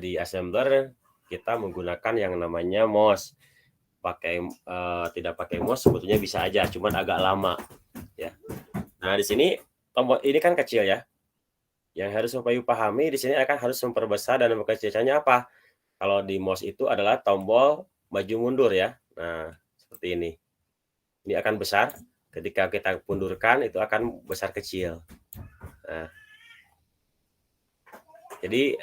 di assembler kita menggunakan yang namanya mouse. Tidak pakai mouse sebetulnya bisa aja, cuman agak lama ya. Nah, di sini tombol ini kan kecil ya. Yang harus Bapak Ibu pahami di sini harus memperbesar dan memperkecilnya apa? Kalau di mouse itu adalah tombol maju mundur ya. Nah, seperti ini. Ini akan besar. Ketika kita pundurkan itu akan besar kecil. Nah, jadi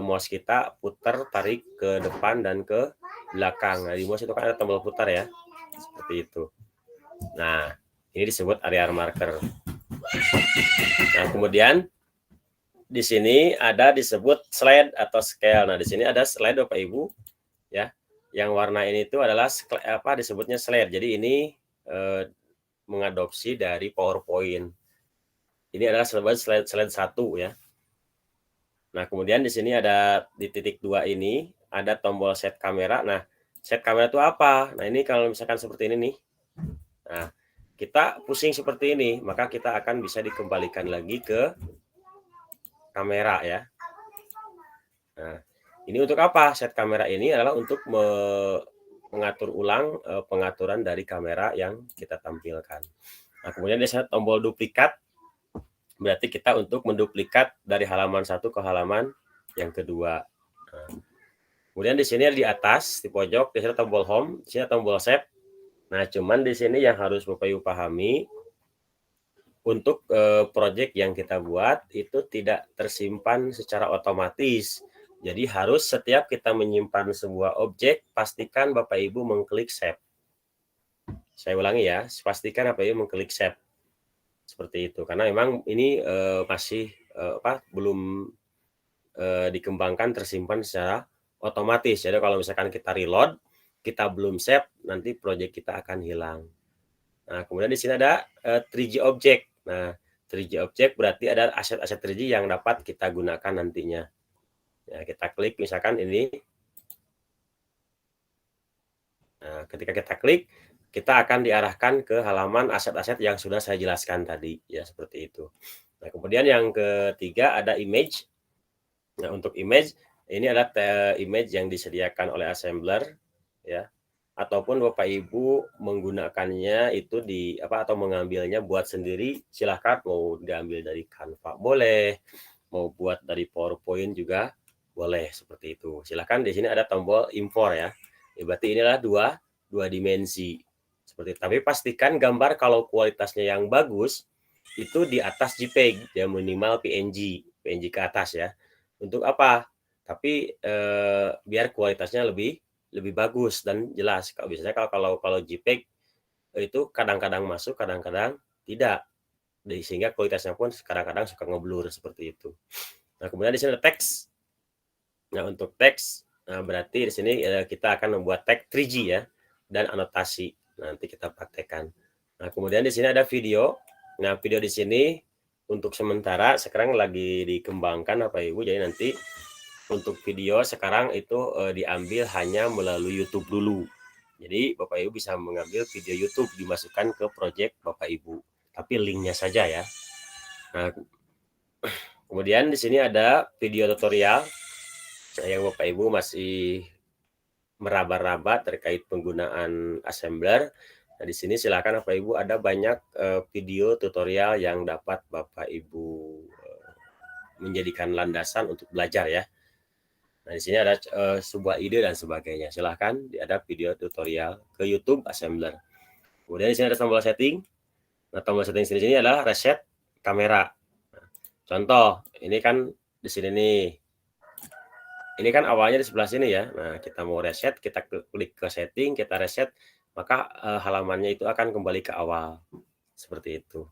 mouse kita putar, tarik ke depan dan ke belakang. Nah, di mouse itu kan ada tombol putar ya. Seperti itu. Nah, ini disebut area marker. Nah, kemudian di sini ada disebut slide atau scale. Nah, di sini ada slide Bapak Ibu ya. Yang warna ini itu adalah disebutnya slide. Jadi ini mengadopsi dari PowerPoint. Ini adalah slide 1 ya. Nah, kemudian di sini ada di titik 2 ini ada tombol set kamera. Nah, set kamera itu apa? Nah, ini kalau misalkan seperti ini nih. Nah, kita pusing seperti ini, maka kita akan bisa dikembalikan lagi ke kamera ya. Nah, ini untuk apa? Set kamera ini adalah untuk mengatur ulang pengaturan dari kamera yang kita tampilkan. Nah, kemudian di sana tombol duplikat, berarti kita untuk menduplikat dari halaman satu ke halaman yang kedua. Nah, kemudian di sini di atas di pojok di sini tombol home, di sini tombol save. Nah, cuman di sini yang harus Bapak Ibu pahami, untuk project yang kita buat itu tidak tersimpan secara otomatis. Jadi harus setiap kita menyimpan sebuah objek, pastikan Bapak Ibu mengklik save. Saya ulangi ya, pastikan Bapak Ibu mengklik save. Seperti itu, karena memang ini masih belum dikembangkan tersimpan secara otomatis. Jadi kalau misalkan kita reload, kita belum save, nanti project kita akan hilang. Nah, kemudian di sini ada 3G object. Nah, 3G object berarti ada aset-aset 3G yang dapat kita gunakan nantinya. Ya, kita klik misalkan ini. Nah, ketika kita klik, kita akan diarahkan ke halaman aset-aset yang sudah saya jelaskan tadi. Ya, seperti itu. Nah, kemudian yang ketiga ada image. Nah, untuk image, ini adalah image yang disediakan oleh assembler. Ya, ataupun Bapak Ibu menggunakannya itu atau mengambilnya buat sendiri, silahkan. Mau diambil dari Canva boleh, mau buat dari PowerPoint juga boleh, seperti itu. Silahkan. Di sini ada tombol import ya. Berarti inilah dua dimensi seperti itu. Tapi pastikan gambar kalau kualitasnya yang bagus itu di atas JPEG ya, minimal PNG ke atas ya. Untuk apa? Tapi biar kualitasnya lebih bagus dan jelas. Kalau biasanya kalau JPEG itu kadang-kadang masuk, kadang-kadang tidak. Sehingga kualitasnya pun kadang-kadang suka ngeblur seperti itu. Nah, kemudian di sini ada teks. Nah, untuk teks, berarti di sini kita akan membuat tag 3G ya dan anotasi. Nanti kita praktekkan. Nah, kemudian di sini ada video. Nah, video di sini untuk sementara sekarang lagi dikembangkan Bapak Ibu. Jadi nanti untuk video sekarang itu diambil hanya melalui YouTube dulu. Jadi Bapak Ibu bisa mengambil video YouTube dimasukkan ke project Bapak Ibu, tapi linknya saja ya. Nah, kemudian di sini ada video tutorial yang Bapak Ibu masih meraba-raba terkait penggunaan assembler. Nah, di sini silakan Bapak Ibu, ada banyak video tutorial yang dapat Bapak Ibu menjadikan landasan untuk belajar ya. Nah, di sini ada sebuah ide dan sebagainya. Silahkan, ada video tutorial ke YouTube assembler. Kemudian di sini ada tombol setting. Nah, tombol setting di sini adalah reset kamera. Nah, contoh, ini kan di sini nih. Ini kan awalnya di sebelah sini ya. Nah, kita mau reset, kita klik ke setting, kita reset, maka halamannya itu akan kembali ke awal. Seperti itu.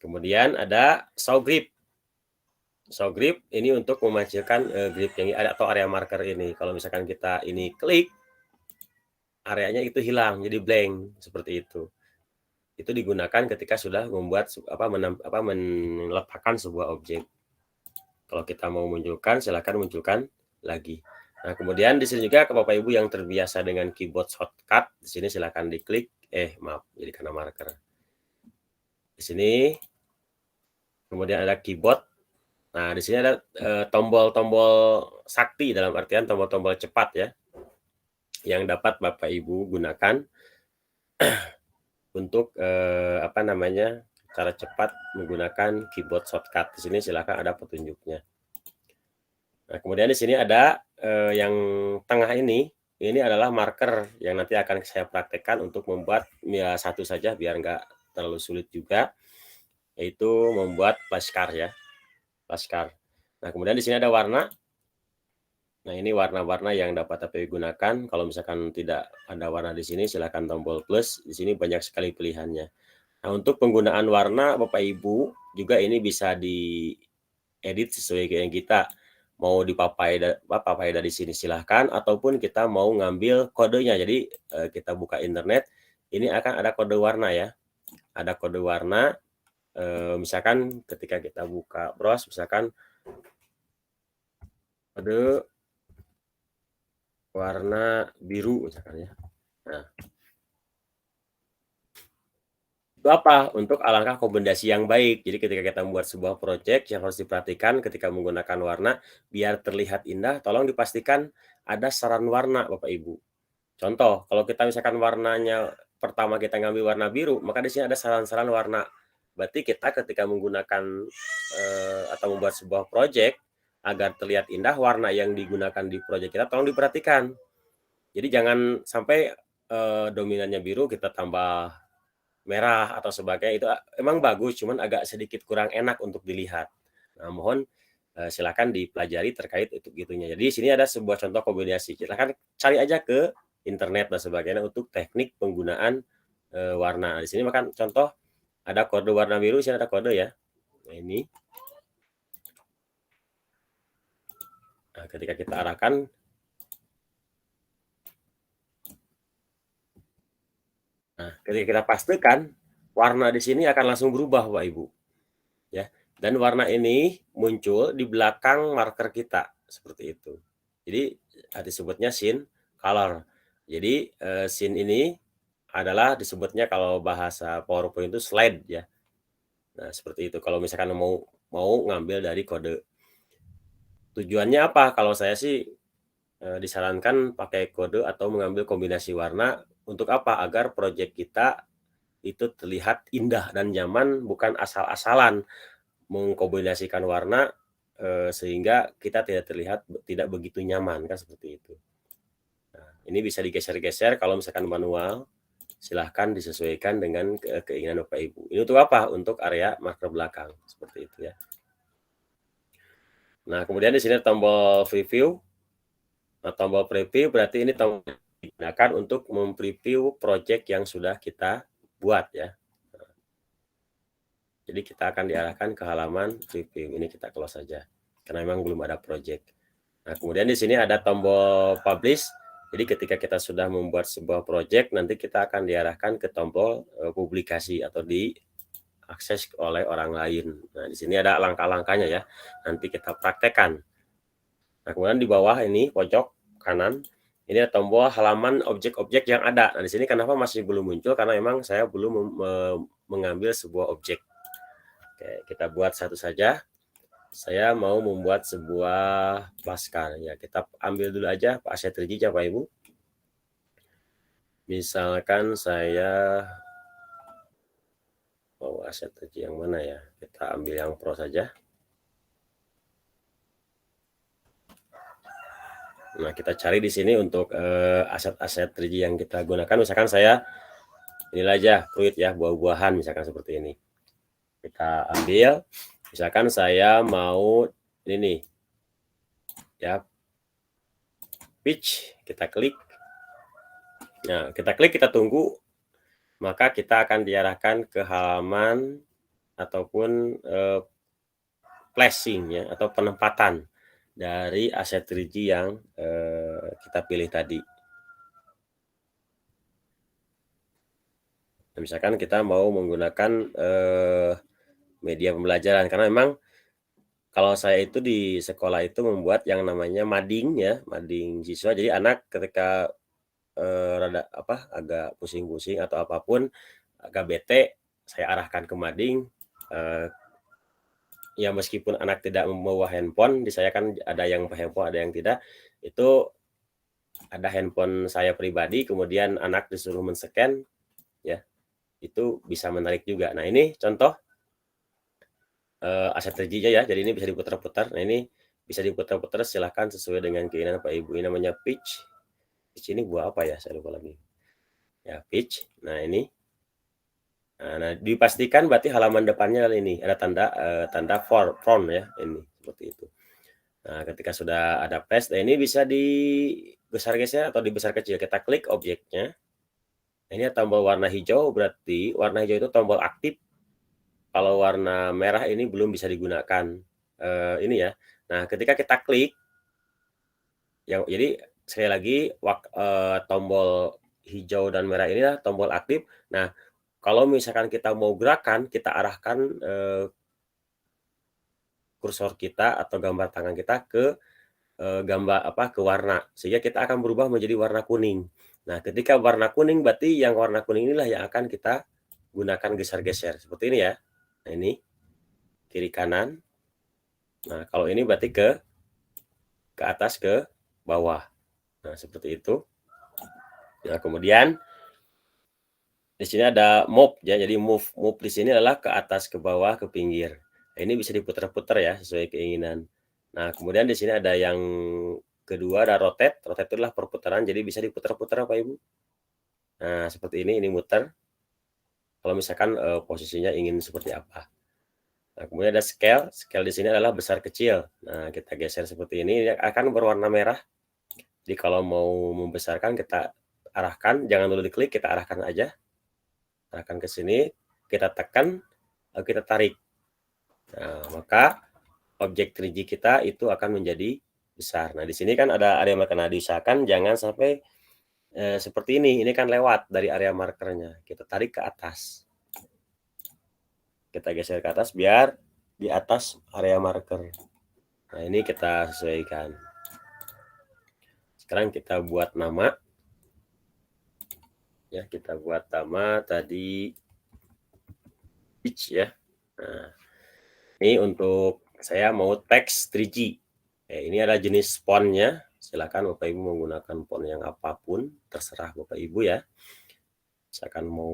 Kemudian ada show grip. Show grip ini untuk memunculkan grip yang ada atau area marker ini. Kalau misalkan kita ini klik, areanya itu hilang, jadi blank seperti itu. Itu digunakan ketika sudah membuat meletakkan sebuah objek. Kalau kita mau munculkan, silakan munculkan lagi. Nah, kemudian di sini juga ke Bapak Ibu yang terbiasa dengan keyboard shortcut, di sini silakan diklik. Jadi karena marker. Di sini kemudian ada keyboard. Nah, di sini ada tombol-tombol sakti, dalam artian tombol-tombol cepat ya, yang dapat Bapak Ibu gunakan untuk cara cepat menggunakan keyboard shortcut. Di sini silakan ada petunjuknya. Nah, kemudian di sini ada yang tengah ini adalah marker yang nanti akan saya praktekkan untuk membuat ya satu saja biar nggak terlalu sulit juga, yaitu membuat flashcard ya. Flashcard. Nah, kemudian di sini ada warna. Nah, ini warna-warna yang dapat Bapak gunakan. Kalau misalkan tidak ada warna di sini, silakan tombol plus. Di sini banyak sekali pilihannya. Nah, untuk penggunaan warna Bapak Ibu juga ini bisa diedit sesuai yang kita mau dipapai dari sini silahkan, ataupun kita mau ngambil kodenya. Jadi kita buka internet, ini akan ada kode warna ya. Ada kode warna. Misalkan ketika kita buka browse, misalkan kode warna biru misalkan ya. Nah, itu apa? Untuk alangkah rekomendasi yang baik. Jadi ketika kita membuat sebuah proyek yang harus diperhatikan ketika menggunakan warna biar terlihat indah, tolong dipastikan ada saran warna Bapak Ibu. Contoh, kalau kita misalkan warnanya pertama kita ngambil warna biru, maka di sini ada saran-saran warna. Berarti kita ketika menggunakan atau membuat sebuah proyek agar terlihat indah, warna yang digunakan di proyek kita tolong diperhatikan. Jadi jangan sampai dominannya biru kita tambah merah atau sebagainya, itu emang bagus, cuman agak sedikit kurang enak untuk dilihat. Nah, mohon silakan dipelajari terkait itu gitunya. Jadi di sini ada sebuah contoh kombinasi. Silakan cari aja ke internet dan sebagainya untuk teknik penggunaan warna. Di sini makan contoh ada kode warna biru, sini ada kode ya. Nah, ini. Nah, ketika kita arahkan Nah, ketika kita pastikan warna di sini akan langsung berubah, Bapak Ibu. Ya. Dan warna ini muncul di belakang marker kita seperti itu. Jadi disebutnya scene color. Jadi scene ini adalah disebutnya kalau bahasa PowerPoint itu slide ya. Nah, seperti itu. Kalau misalkan mau ngambil dari kode. Tujuannya apa? Kalau saya sih disarankan pakai kode atau mengambil kombinasi warna untuk apa? Agar proyek kita itu terlihat indah dan nyaman, bukan asal-asalan mengkombinasikan warna sehingga kita tidak begitu nyaman kan seperti itu. Nah, ini bisa digeser-geser kalau misalkan manual, silahkan disesuaikan dengan keinginan Bapak Ibu. Ini untuk apa? Untuk area marker belakang seperti itu ya. Nah, kemudian di sini tombol preview. Nah, tombol preview berarti ini tombol digunakan untuk mempreview project yang sudah kita buat ya. Jadi kita akan diarahkan ke halaman preview. Ini kita close saja karena memang belum ada project. Nah, kemudian di sini ada tombol publish. Jadi ketika kita sudah membuat sebuah project, nanti kita akan diarahkan ke tombol publikasi atau diakses oleh orang lain. Nah, di sini ada langkah-langkahnya ya. Nanti kita praktekkan. Nah, kemudian di bawah ini pojok kanan ini ada tombol halaman objek-objek yang ada. Nah, di sini kenapa masih belum muncul? Karena memang saya belum mengambil sebuah objek. Oke, kita buat satu saja. Saya mau membuat sebuah flaska. Ya, kita ambil dulu aja aset 3G Bapak Ibu. Misalkan saya mau aset 3G yang mana ya? Kita ambil yang Pro saja. Nah, kita cari di sini untuk aset-aset 3G yang kita gunakan. Misalkan saya inilah aja fruit ya, buah-buahan misalkan seperti ini. Kita ambil, misalkan saya mau ini nih. Ya. Peach, kita klik. Nah, kita klik, kita tunggu. Maka kita akan diarahkan ke halaman ataupun placing ya atau penempatan dari aset 3G yang kita pilih tadi. Nah, misalkan kita mau menggunakan media pembelajaran karena memang kalau saya itu di sekolah itu membuat yang namanya mading ya, mading siswa. Jadi anak ketika agak pusing-pusing atau apapun, agak bete, saya arahkan ke mading. Ya meskipun anak tidak membawa handphone, di saya kan ada yang handphone, ada yang tidak. Itu ada handphone saya pribadi, kemudian anak disuruh men-scan, ya itu bisa menarik juga. Nah ini contoh aset 3G ya, jadi ini bisa diputar-putar. Nah ini bisa diputar-putar, silahkan sesuai dengan keinginan Pak Ibu. Ini namanya peach. Peach ini buah apa ya? Saya lupa lagi. Ya peach. Nah ini. Nah, dipastikan berarti halaman depannya ini ada tanda front ya, ini seperti itu. Nah, ketika sudah ada paste, nah ini bisa dibesar-geser atau dibesar kecil. Kita klik objeknya. Ini tombol warna hijau, berarti warna hijau itu tombol aktif. Kalau warna merah ini belum bisa digunakan. Ini ya. Nah, ketika kita klik, jadi sekali lagi tombol hijau dan merah ini adalah tombol aktif. Nah, kalau misalkan kita mau gerakan, kita arahkan kursor kita atau gambar tangan kita ke gambar ke warna, sehingga kita akan berubah menjadi warna kuning. Nah, ketika warna kuning berarti yang warna kuning inilah yang akan kita gunakan geser-geser seperti ini ya. Nah, ini kiri kanan. Nah, kalau ini berarti ke atas ke bawah. Nah, seperti itu. Nah, kemudian di sini ada move ya. Jadi move di sini adalah ke atas, ke bawah, ke pinggir. Nah, ini bisa diputar-putar ya sesuai keinginan. Nah, kemudian di sini ada yang kedua, ada rotate. Rotate itu adalah perputaran, jadi bisa diputar-putar Bapak Ibu. Nah, seperti ini muter. Kalau misalkan posisinya ingin seperti apa. Nah, kemudian ada scale. Scale di sini adalah besar kecil. Nah, kita geser seperti ini akan berwarna merah. Jadi kalau mau membesarkan kita arahkan, jangan dulu diklik, kita arahkan aja. Arahkan ke sini, kita tekan, lalu kita tarik. Nah, maka objek 3G kita itu akan menjadi besar. Nah, di sini kan ada area marker. Nah, diusahakan jangan sampai seperti ini. Ini kan lewat dari area markernya. Kita tarik ke atas. Kita geser ke atas biar di atas area marker. Nah, ini kita sesuaikan. Sekarang kita buat nama. Ya, kita buat nama tadi pitch ya. Nah, ini untuk saya mau teks 3G. Ini ada jenis fontnya. Silakan Bapak Ibu menggunakan font yang apapun, terserah Bapak Ibu ya. Misalkan mau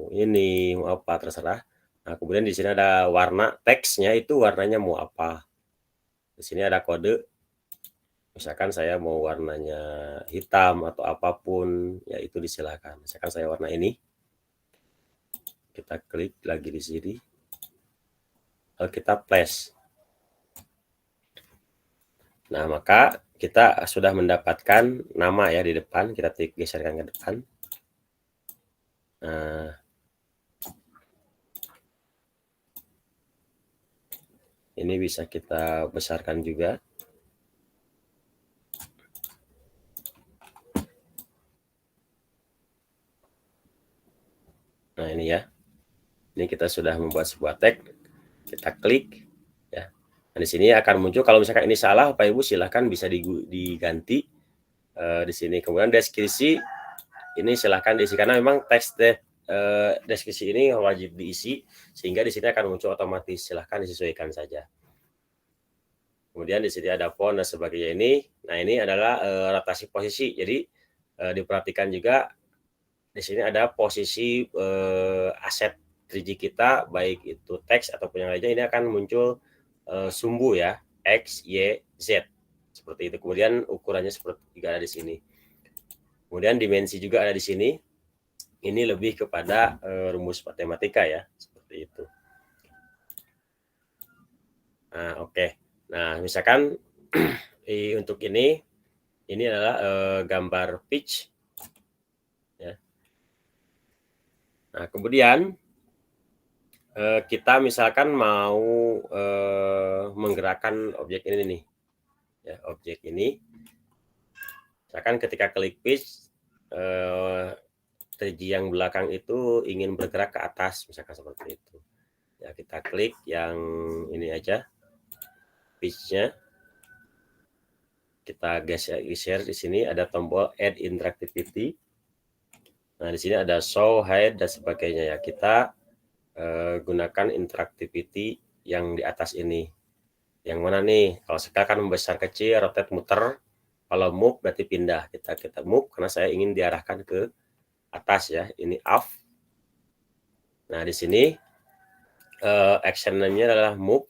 ini, mau apa, terserah. Nah, kemudian di sini ada warna teksnya, itu warnanya mau apa. Di sini ada kode. Misalkan saya mau warnanya hitam atau apapun, ya itu disilakan. Misalkan saya warna ini. Kita klik lagi di sini. Lalu kita place. Nah, maka kita sudah mendapatkan nama ya di depan. Kita geserkan ke depan. Nah, ini bisa kita besarkan juga. Nah, ini ya. Ini kita sudah membuat sebuah tag. Kita klik ya. Nah, di sini akan muncul, kalau misalkan ini salah Bapak Ibu silahkan bisa diganti di sini. Kemudian deskripsi ini silahkan diisi karena memang teks deskripsi ini wajib diisi, sehingga di sini akan muncul otomatis. Silahkan disesuaikan saja. Kemudian di sini ada font dan sebagainya ini. Nah, ini adalah rotasi posisi. Jadi diperhatikan juga di sini ada posisi aset 3G kita, baik itu teks ataupun yang lainnya, ini akan muncul sumbu ya, X, Y, Z. Seperti itu. Kemudian ukurannya seperti juga ada di sini. Kemudian dimensi juga ada di sini. Ini lebih kepada rumus matematika ya, seperti itu. Nah, oke. Nah, misalkan untuk ini adalah gambar pitch. Ya. Nah, kemudian kita misalkan mau menggerakkan objek ini nih. Ya, objek ini. Misalkan ketika klik pitch, 3G yang belakang itu ingin bergerak ke atas, misalkan seperti itu. Ya, kita klik yang ini aja. Pitch-nya. Kita geser di sini ada tombol add interactivity. Nah, di sini ada show, hide dan sebagainya ya. Kita gunakan interactivity yang di atas ini. Yang mana nih? Kalau sekarang membesar kecil, rotate muter. Kalau move berarti pindah. Kita move karena saya ingin diarahkan ke atas ya. Ini off. Nah, di sini action-nya adalah move.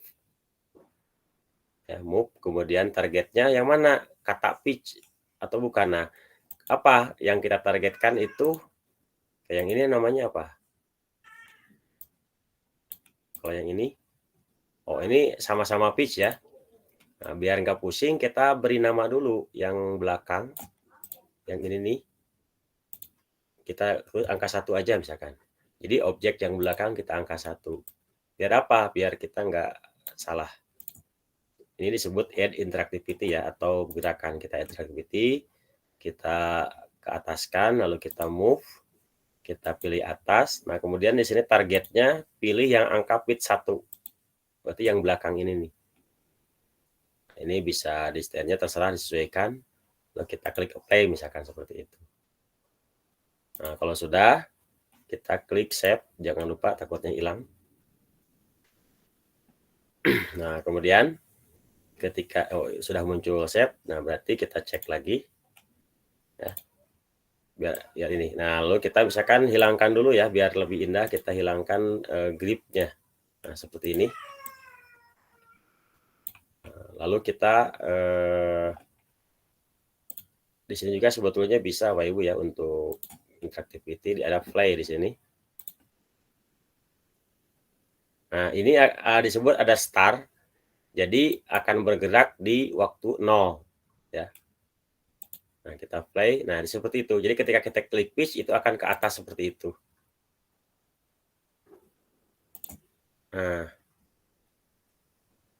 Ya, move, kemudian targetnya yang mana? Kata pitch atau bukan? Nah, apa yang kita targetkan itu? Yang ini namanya apa? Kalau yang ini, oh ini sama-sama pitch ya. Nah, biar nggak pusing, kita beri nama dulu yang belakang. Yang ini nih, kita angka 1 aja misalkan. Jadi objek yang belakang kita angka 1. Biar apa? Biar kita nggak salah. Ini disebut add interactivity ya, atau gerakan. Kita interactivity, kita ke ataskan, lalu kita move, kita pilih atas. Nah, kemudian di sini targetnya pilih yang angka pitch 1. Berarti yang belakang ini nih. ini bisa di stylenya terserah disesuaikan. Lalu kita klik apply misalkan seperti itu. Nah, kalau sudah, kita klik save, jangan lupa takutnya hilang. Nah, kemudian ketika sudah muncul save, nah berarti kita cek lagi ya. Biar ini. Nah, lalu kita misalkan hilangkan dulu ya, biar lebih indah kita hilangkan gripnya. Nah, seperti ini. Lalu kita di sini juga sebetulnya bisa Bapak Ibu ya untuk interactivity, ada play di sini. Nah, ini disebut ada start. Jadi akan bergerak di waktu 0 ya. Nah, kita play. Nah, seperti itu. Jadi ketika kita klik pitch itu akan ke atas seperti itu. Nah,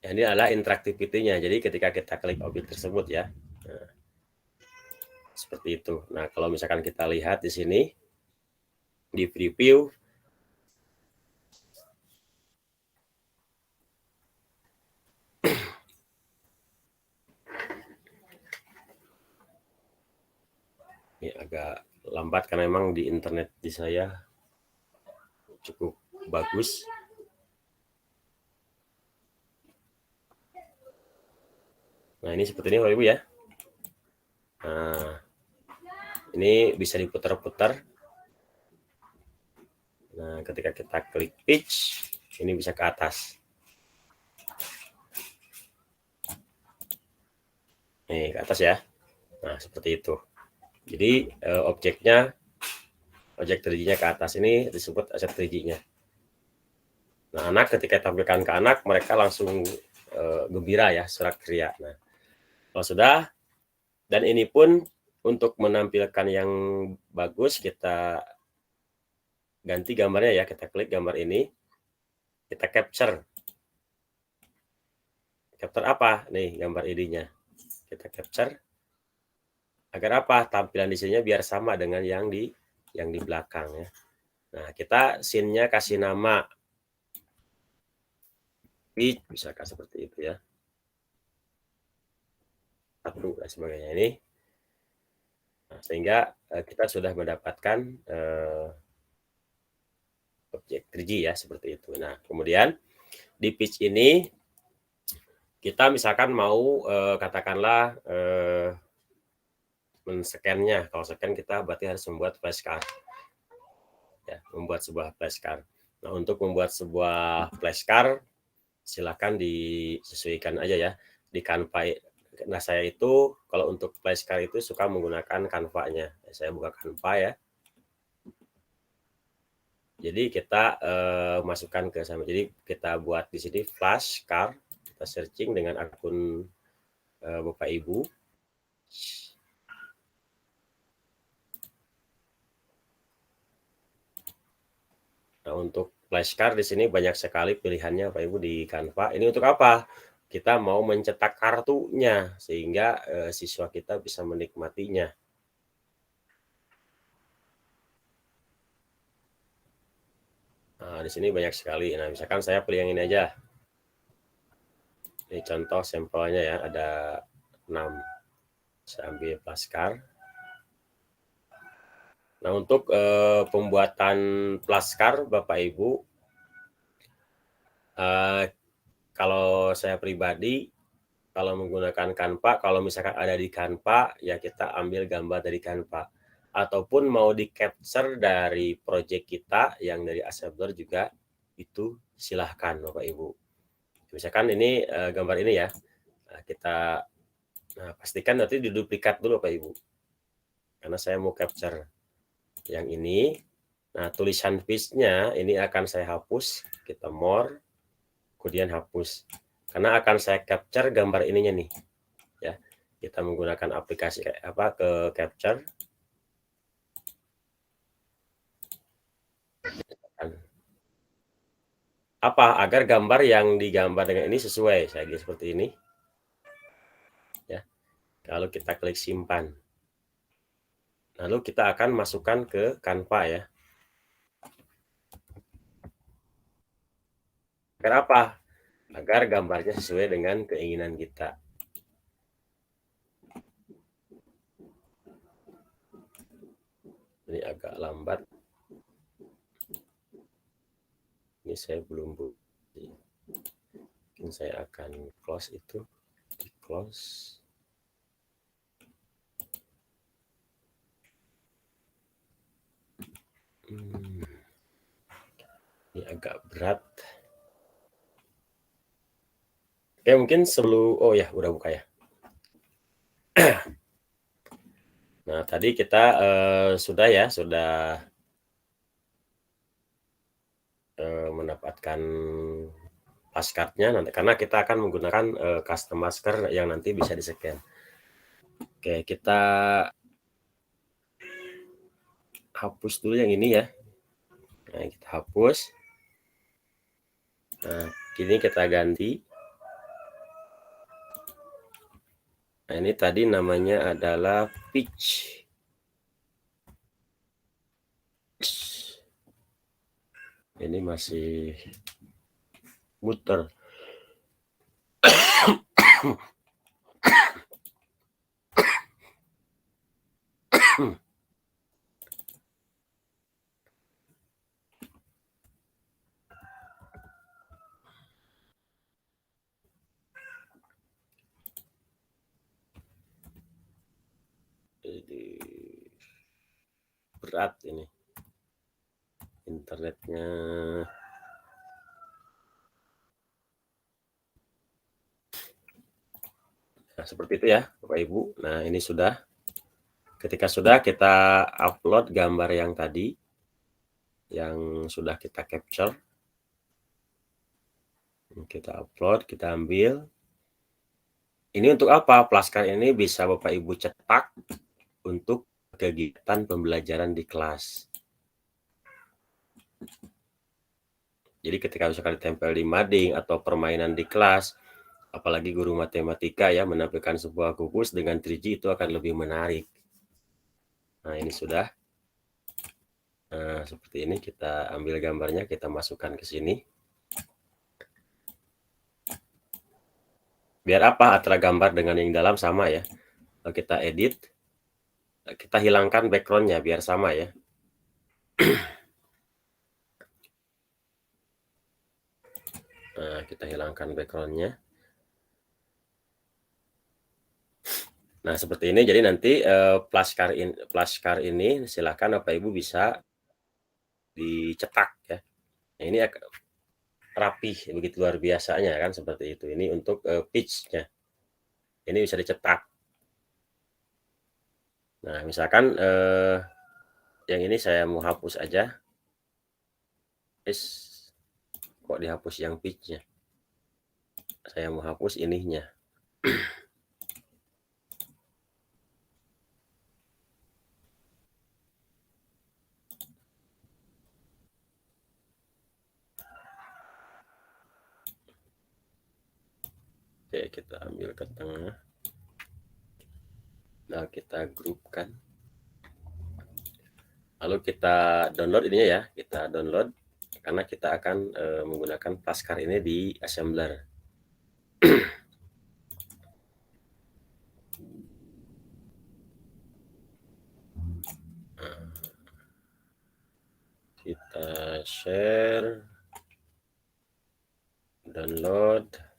ini adalah interactivity-nya. Jadi ketika kita klik objek tersebut ya. Nah, seperti itu. Nah, kalau misalkan kita lihat di sini di preview ini agak lambat karena memang di internet di saya cukup bagus. Nah, ini seperti ini Bapak Ibu ya. Nah, ini bisa diputar-putar. Nah, ketika kita klik pitch, ini bisa ke atas. Nih, ke atas ya. Nah, seperti itu. Jadi, objek 3G-nya ke atas ini disebut aset 3G-nya. Nah, anak ketika tampilkan ke anak, mereka langsung gembira ya, sorak-geria. Nah, kalau sudah, dan ini pun untuk menampilkan yang bagus, kita ganti gambarnya ya, kita klik gambar ini, kita capture. Capture apa? Nih, gambar ID-nya. Kita capture. Agar apa? Tampilan di sini biar sama dengan yang di belakang ya. Nah, kita scene-nya kasih nama pitch, misalkan seperti itu ya. Satu dan sebagainya ini. Nah, sehingga kita sudah mendapatkan objek 3G ya, seperti itu. Nah, kemudian di pitch ini kita misalkan mau katakanlah men-scan-nya. Kalau scan kita berarti harus membuat flashcard. Ya, membuat sebuah flashcard. Nah, untuk membuat sebuah flashcard silakan disesuaikan aja ya di Canva. Nah, saya itu kalau untuk flashcard itu suka menggunakan Canva-nya. Saya buka Canva ya. Jadi kita masukkan ke sama. Jadi kita buat di sini flashcard. Kita searching dengan akun Bapak Ibu. Nah, untuk flashcard di sini banyak sekali pilihannya Bapak Ibu di Canva. Ini untuk apa? Kita mau mencetak kartunya sehingga siswa kita bisa menikmatinya. Nah, di sini banyak sekali. Nah, misalkan saya pilih yang ini aja. Ini contoh sampelnya ya, ada 6. Saya ambil flashcard. Nah, untuk pembuatan flashcard Bapak Ibu, kalau saya pribadi, kalau menggunakan Canva, kalau misalkan ada di Canva, ya kita ambil gambar dari Canva. Ataupun mau di-capture dari project kita yang dari Assembler juga, itu silahkan Bapak Ibu. Misalkan ini gambar ini ya, kita pastikan nanti diduplikat dulu Bapak Ibu. Karena saya mau capture yang ini. Nah, tulisan pitch-nya ini akan saya hapus, kita more, kemudian hapus. Karena akan saya capture gambar ininya nih. Ya, kita menggunakan aplikasi ke capture. Apa? Agar gambar yang digambar dengan ini sesuai. Saya seperti ini. Ya. Lalu kita klik simpan. Lalu kita akan masukkan ke Canva ya. Agar apa? Agar gambarnya sesuai dengan keinginan kita. Ini agak lambat. Ini saya belum bukti. Mungkin saya akan close itu. Di close. Ini agak berat. Oke, mungkin sebelum, oh ya, udah buka ya. Nah, tadi kita sudah mendapatkan flashcard-nya nanti, karena kita akan menggunakan custom masker yang nanti bisa di-scan. Oke, kita hapus dulu yang ini ya. Nah, kita hapus. Nah, kini kita ganti. Nah, ini tadi namanya adalah pitch. Ini masih muter. Jadi berat ini internetnya. Nah, seperti itu ya Bapak Ibu. Nah, ini sudah. Ketika sudah, kita upload gambar yang tadi yang sudah kita capture. Kita upload, kita ambil. Ini untuk apa? Flashcard ini bisa Bapak Ibu cetak untuk kegiatan pembelajaran di kelas. Jadi ketika misalkan ditempel di mading atau permainan di kelas, apalagi guru matematika ya menampilkan sebuah kukus dengan 3G, itu akan lebih menarik. Nah, ini sudah. Nah, seperti ini kita ambil gambarnya, kita masukkan ke sini. Biar apa? Antara gambar dengan yang dalam sama ya. Kalau kita edit, kita hilangkan background-nya biar sama ya. Nah, kita hilangkan background-nya. Nah, seperti ini. Jadi nanti flashcard ini silakan Bapak Ibu bisa dicetak ya. Nah, ini rapih, begitu luar biasanya kan, seperti itu. Ini untuk pitch-nya. Ini bisa dicetak. Nah, misalkan yang ini saya mau hapus aja. Kok dihapus yang pitch-nya? Saya mau hapus ininya. Oke, kita ambil ke tengah. Nah, kita grupkan. Lalu kita download ininya ya. Kita download karena kita akan menggunakan flashcard ini di assembler. Kita share, download.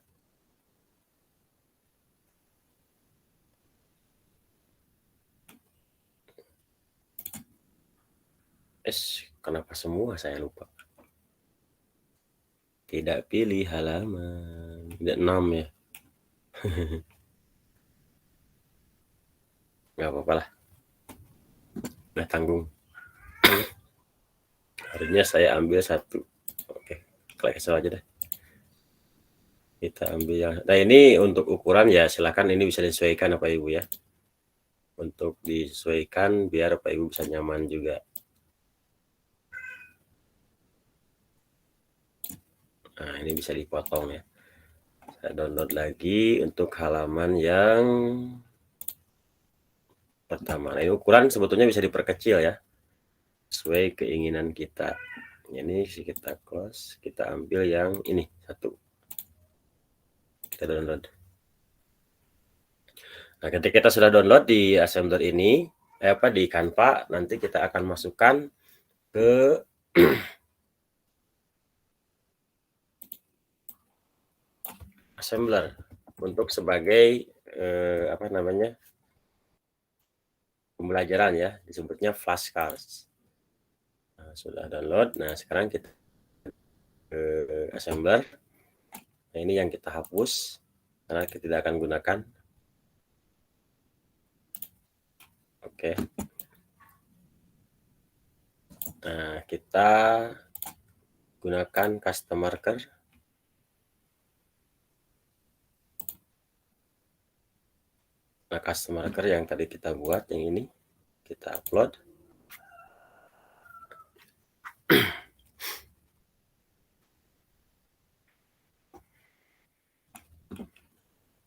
Kenapa semua saya lupa? Tidak pilih halaman. Tidak 6 ya. Nggak apa-apa lah. Nah, tanggung. Harusnya saya ambil satu. Oke, klik aja deh. Kita ambil yang. Nah, ini untuk ukuran ya, silakan ini bisa disesuaikan Bapak Ibu ya. Untuk disesuaikan biar Bapak Ibu bisa nyaman juga. Nah, ini bisa dipotong ya. Saya download lagi untuk halaman yang pertama. Nah, ini ukuran sebetulnya bisa diperkecil ya, sesuai keinginan kita. Ini kita close, kita ambil yang ini satu. Kita download. Nah, ketika kita sudah download di assembler ini, di Canva nanti kita akan masukkan ke assembler untuk sebagai pembelajaran ya, disebutnya flashcards. Nah, sudah download. Nah, sekarang kita ke assembler. Nah, ini yang kita hapus karena kita tidak akan gunakan. Oke. Nah, kita gunakan custom marker. Nah, custom marker yang tadi kita buat, yang ini kita upload.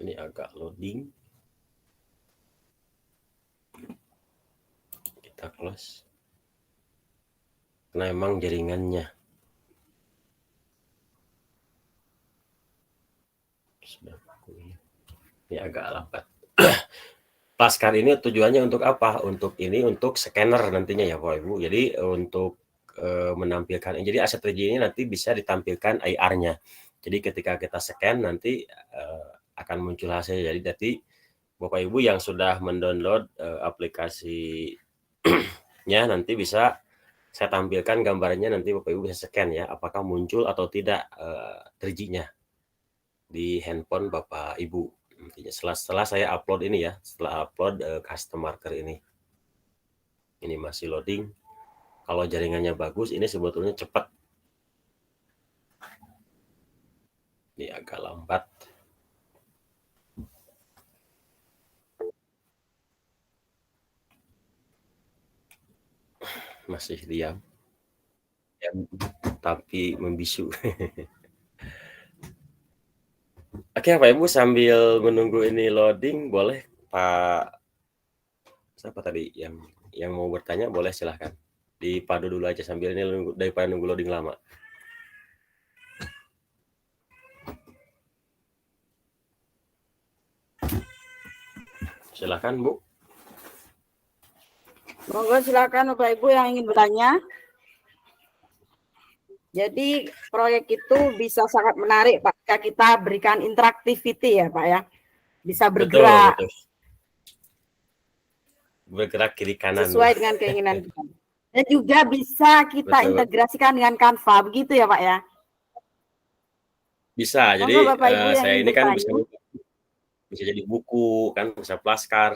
Ini agak loading. Kita close. Karena memang jaringannya sudah baku. Ini agak lambat. Flashcard ini tujuannya untuk apa? Untuk scanner nantinya ya Bapak Ibu. Jadi untuk menampilkan, jadi aset 3D ini nanti bisa ditampilkan IR-nya. Jadi ketika kita scan nanti akan muncul hasilnya. Jadi Bapak Ibu yang sudah mendownload aplikasinya nanti bisa saya tampilkan gambarnya, nanti Bapak Ibu bisa scan ya, apakah muncul atau tidak 3D-nya di handphone Bapak Ibu. Nantinya setelah saya upload ini ya, setelah upload custom marker ini masih loading. Kalau jaringannya bagus, ini sebetulnya cepat. Ini agak lambat. Masih diam tapi membisu. Oke Pak Ibu, sambil menunggu ini loading, boleh Pak siapa tadi yang mau bertanya, boleh silahkan dipadu dulu aja sambil ini daripada nunggu loading lama. Silahkan Bu. Monggo silakan Bapak Ibu yang ingin bertanya. Jadi proyek itu bisa sangat menarik Pak, jika kita berikan interactivity ya Pak ya. Bisa bergerak. Betul. Bergerak kiri kanan. Sesuai dengan keinginan kita. Dan juga bisa kita integrasikan dengan Canva, begitu ya Pak ya? Bisa, jadi Bapak Ibu saya ini kan bertanya. bisa jadi buku, kan bisa flashcard.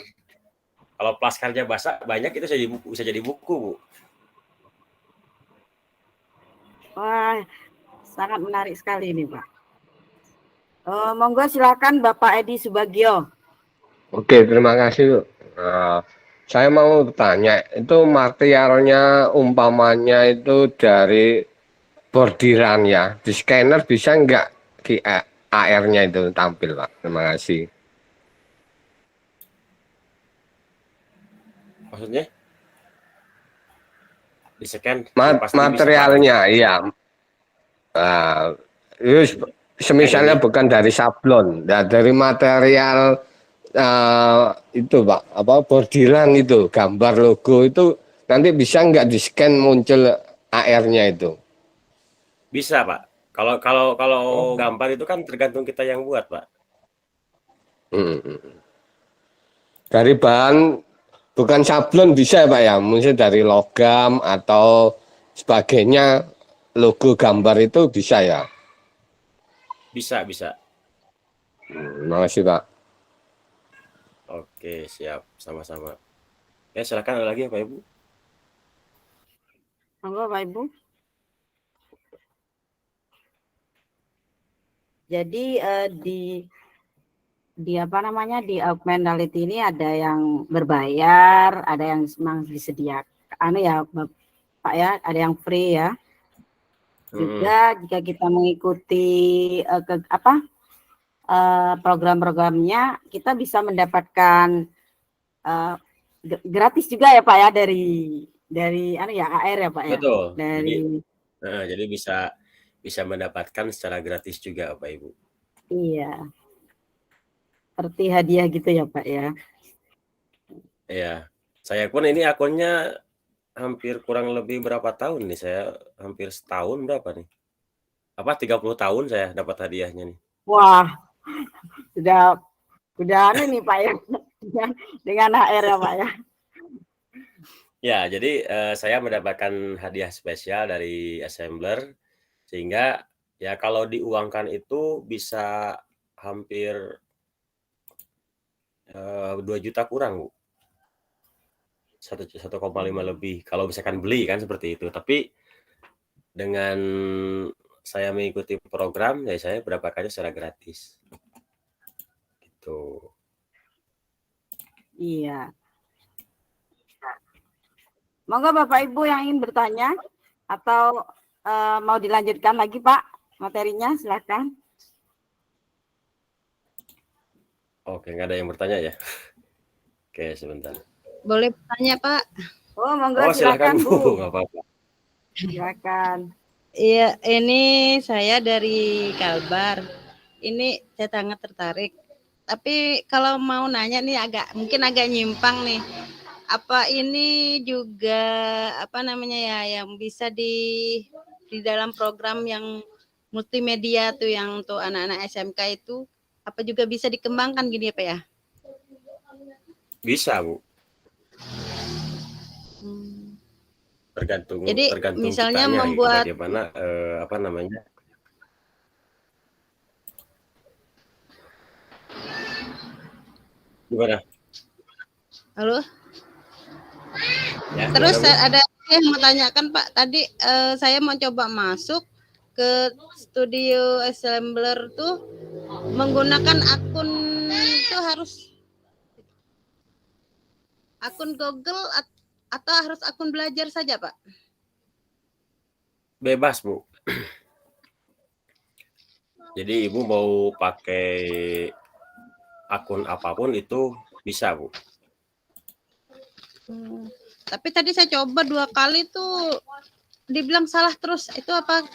Kalau flashcardnya banyak itu bisa jadi buku Bu. Wah, sangat menarik sekali ini Pak. Monggo silakan Bapak Edi Subagio. Oke, terima kasih Bu. Saya mau bertanya, itu materialnya umpamanya itu dari bordiran ya, di scanner bisa nggak AR-nya itu tampil Pak? Terima kasih. Maksudnya? Di scan materialnya, iya. Semisalnya bukan dari sablon, nah, dari material itu Pak, bordiran itu, gambar logo itu nanti bisa nggak di scan muncul AR-nya itu? Bisa Pak. Kalau gambar itu kan tergantung kita yang buat Pak. Dari bahan bukan sablon bisa Pak ya, mungkin dari logam atau sebagainya, logo gambar itu bisa ya? Bisa. Terima kasih Pak. Oke, siap, sama-sama. Ya, silakan, ada lagi ya Pak Ibu. Monggo Pak Ibu. Jadi di augmented reality ini ada yang berbayar, ada yang memang disediakan ya Pak ya, ada yang free ya. Juga jika kita mengikuti program-programnya, kita bisa mendapatkan gratis juga ya Pak ya dari AR ya Pak ya. Betul. Jadi bisa mendapatkan secara gratis juga Pak Ibu. Iya. Seperti hadiah gitu ya Pak ya. Iya. Saya pun ini akunnya hampir kurang lebih berapa tahun nih, saya hampir setahun berapa nih? Apa 30 tahun saya dapat hadiahnya nih. Wah, udah aneh nih Pak ya. Dengan HR ya Pak ya. Ya, jadi saya mendapatkan hadiah spesial dari Assembler, sehingga ya kalau diuangkan itu bisa hampir 2 juta kurang, Bu. 1,5 lebih kalau misalkan beli kan seperti itu. Tapi dengan saya mengikuti program, ya saya mendapatkannya secara gratis. Gitu. Iya. Monggo Bapak Ibu yang ingin bertanya atau mau dilanjutkan lagi Pak materinya, silakan. Oke, nggak ada yang bertanya ya? Oke, sebentar. Boleh bertanya Pak? Oh, monggo Oh, silakan silakan Bu, Bu. nggak apa-apa. Silakan. Iya, ini saya dari Kalbar. Ini saya sangat tertarik. Tapi kalau mau nanya nih mungkin agak nyimpang nih. Apa ini juga apa namanya ya yang bisa di dalam program yang multimedia tuh yang untuk anak-anak SMK itu apa juga bisa dikembangkan gini ya Pak ya? Bisa, Bu. Jadi tergantung misalnya kitanya, membuat bagaimana apa namanya? Gimana? halo. Ya, Terus gimana, Bu? ada yang mau tanyakan Pak. Tadi saya mau coba masuk ke studio Assembler tuh menggunakan akun itu harus akun Google atau harus akun belajar saja Pak? Bebas, Bu. Jadi Ibu mau pakai akun apapun itu bisa, Bu. Tapi tadi saya coba 2 kali tuh dibilang salah terus. Itu apa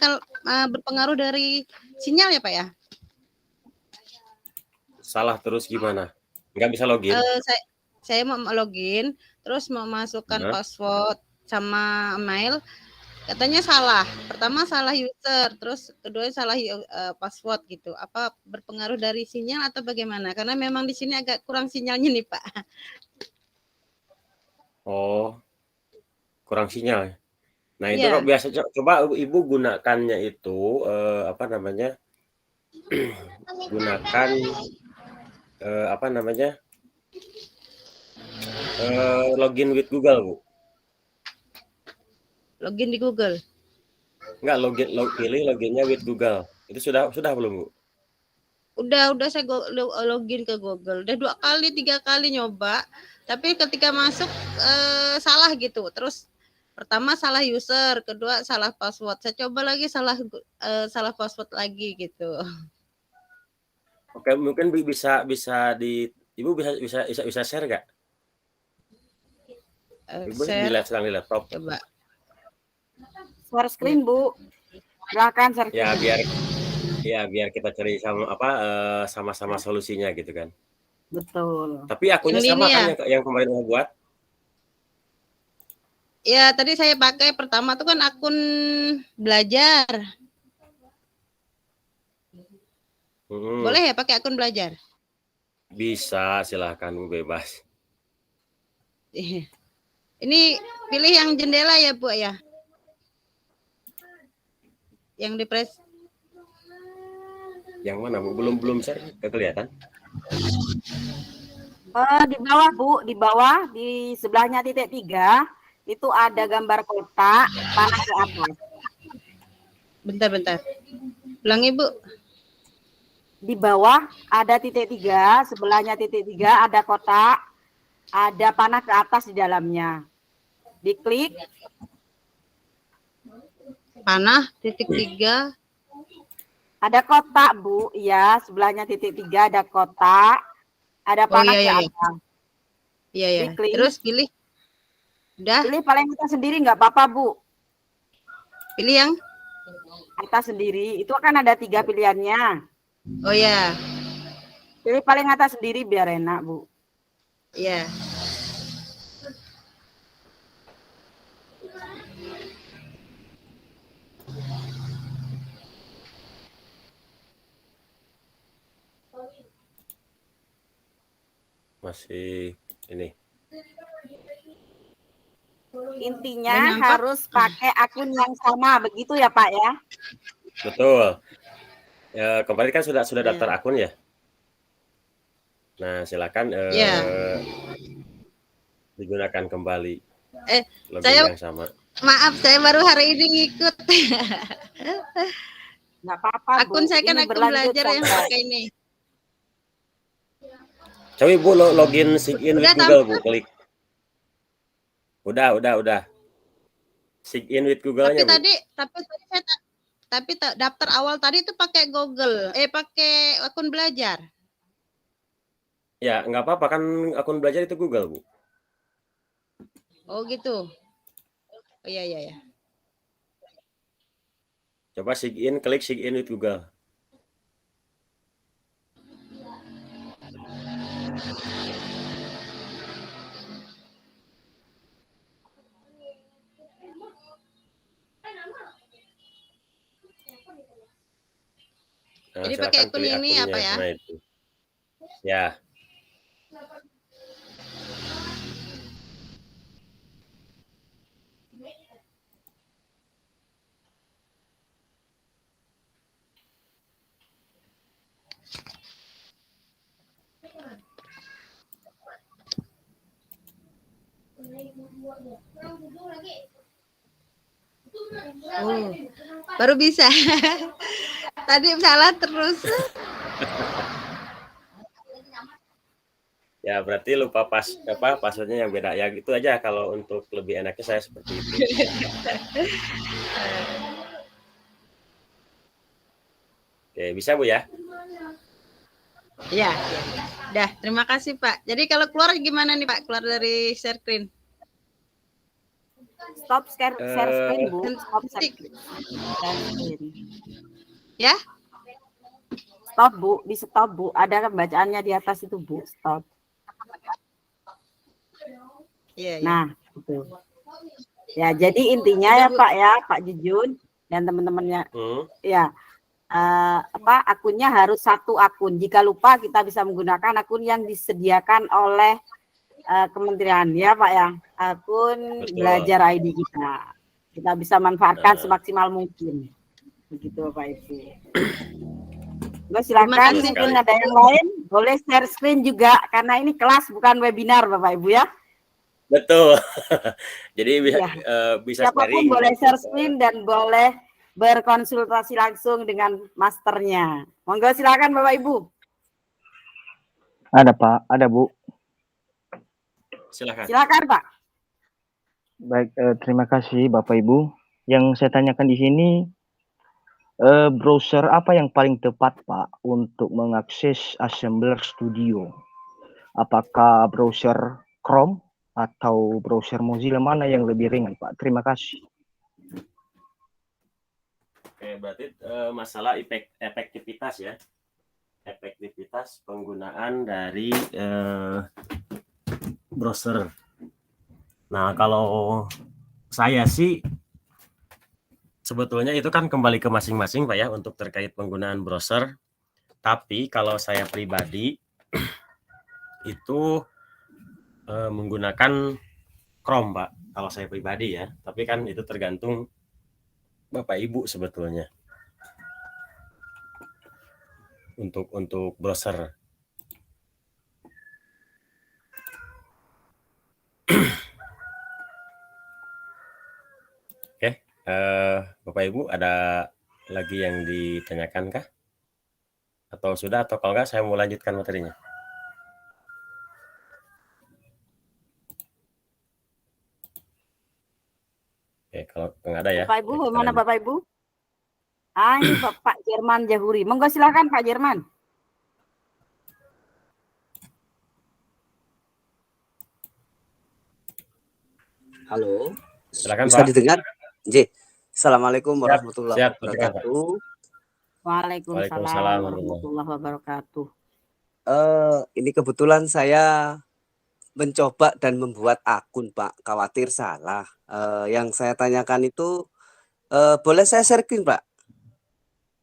berpengaruh dari sinyal ya Pak ya? Salah terus gimana? Nggak bisa login? Saya mau login, terus mau masukkan password sama mail, katanya salah. Pertama salah user, terus kedua salah password gitu. Apa berpengaruh dari sinyal atau bagaimana? Karena memang di sini agak kurang sinyalnya nih Pak. Oh, kurang sinyal. Nah itu Iya. kok biasa coba Ibu gunakannya itu apa namanya? Gunakan apa namanya? Login with Google, Bu. Login di Google. Enggak, pilih loginnya with Google. Itu sudah belum, Bu? Udah saya login ke Google. Udah 2 kali, 3 kali nyoba, tapi ketika masuk salah gitu. Terus pertama salah user, kedua salah password. Saya coba lagi salah password lagi gitu. Oke, mungkin bisa Ibu bisa share nggak? Ibu sedang di laptop. Coba. Share screen Bu. Silakan share screen. Ya biar kita cari sama-sama solusinya gitu kan. Betul. Tapi akunnya sama kan yang kemarin mau buat? Ya tadi saya pakai pertama tuh kan akun belajar. Boleh ya pakai akun belajar? Bisa, silahkan Bu, bebas. Ini pilih yang jendela ya Bu ya? Yang di press. Yang mana Bu? Belum share, nggak kelihatan? Di bawah Bu, di bawah di sebelahnya titik 3 itu ada gambar kotak panah ke atas. Bentar. Ulangi Bu. Di bawah ada titik 3, sebelahnya titik 3 ada kotak, ada panah ke atas di dalamnya. Diklik. Panah titik 3. Ada kotak Bu, ya sebelahnya titik 3 ada kotak, ada panah ke atas. Iya. Terus pilih. Udah. Pilih paling atas sendiri nggak apa-apa Bu. Pilih yang atas sendiri, itu akan ada 3 pilihannya. Oh ya. Pilih paling atas sendiri biar enak Bu. Iya. masih ini. Intinya Udah nampak? harus pakai akun yang sama, begitu ya Pak ya? Betul. Ya, kemarin kan sudah Iya. daftar akun ya. Nah, silakan Iya. digunakan kembali login Saya yang sama. maaf, saya baru hari ini ngikut. Nggak apa-apa Bu, Akun saya kan ini akun berlanjut belajar yang sampai. pakai ini. Coba Bu login sign in with Udah Google Bu, sampai. klik. Udah. Sign in with Tapi Google-nya Bu. tadi saya daftar awal tadi itu pakai Google, pakai akun belajar. Ya, nggak apa-apa kan akun belajar itu Google Bu. Oh gitu. Oh iya. Coba sign in, klik sign in with Google. Nah, Jadi pakai silakan akun pilih ini akunnya. apa ya? Nah, itu. Ya. Oh, baru bisa. Tadi salah terus. Ya, berarti lupa passwordnya yang beda. Ya gitu aja, kalau untuk lebih enaknya saya seperti itu. Oke, bisa Bu ya? Ya. Dah, terima kasih Pak. Jadi kalau keluar gimana nih Pak? Keluar dari share screen. Stop share screen Bu, stop share screen. Ya? Stop Bu, di stop Bu. Ada bacaannya di atas itu Bu, stop. Iya. Nah, gitu. Ya, jadi intinya ya Pak ya, Pak Jujun dan teman-temannya, ya akunnya harus satu akun. Jika lupa kita bisa menggunakan akun yang disediakan oleh kementerian ya Pak ya, akun Betul. belajar ID kita bisa manfaatkan semaksimal mungkin. Begitu Pak Ibu. Silakan, mungkin ada yang lain boleh share screen juga karena ini kelas bukan webinar Bapak Ibu ya. Betul. Jadi bisa siapapun sharing. Boleh share screen dan boleh berkonsultasi langsung dengan masternya. Monggo silakan Bapak Ibu. Ada Pak, ada Bu. Silakan Pak. Baik, terima kasih Bapak Ibu. Yang saya tanyakan di sini, browser apa yang paling tepat Pak untuk mengakses Assembler Studio? Apakah browser Chrome atau browser Mozilla, mana yang lebih ringan Pak? Terima kasih. Oke, berarti masalah efektivitas ya. Efektivitas penggunaan dari browser. Nah, kalau saya sih sebetulnya itu kan kembali ke masing-masing Pak ya untuk terkait penggunaan browser. Tapi kalau saya pribadi itu menggunakan Chrome Pak, kalau saya pribadi ya. Tapi kan itu tergantung Bapak Ibu sebetulnya untuk browser. Oke, Bapak Ibu ada lagi yang ditanyakan kah? Atau sudah? Atau kalau enggak saya mau lanjutkan materinya. Oke, kalau nggak ada ya. Bapak Ibu, mana Bapak Ibu? Ini Bapak Jerman Jahuri. Monggo silakan Pak Jerman. Halo. Silakan Bisa Pak. didengar? J. Assalamualaikum warahmatullahi wabarakatuh. Waalaikumsalam warahmatullahi wabarakatuh. Ini kebetulan saya mencoba dan membuat akun Pak, khawatir salah. Yang saya tanyakan itu boleh saya share screen Pak?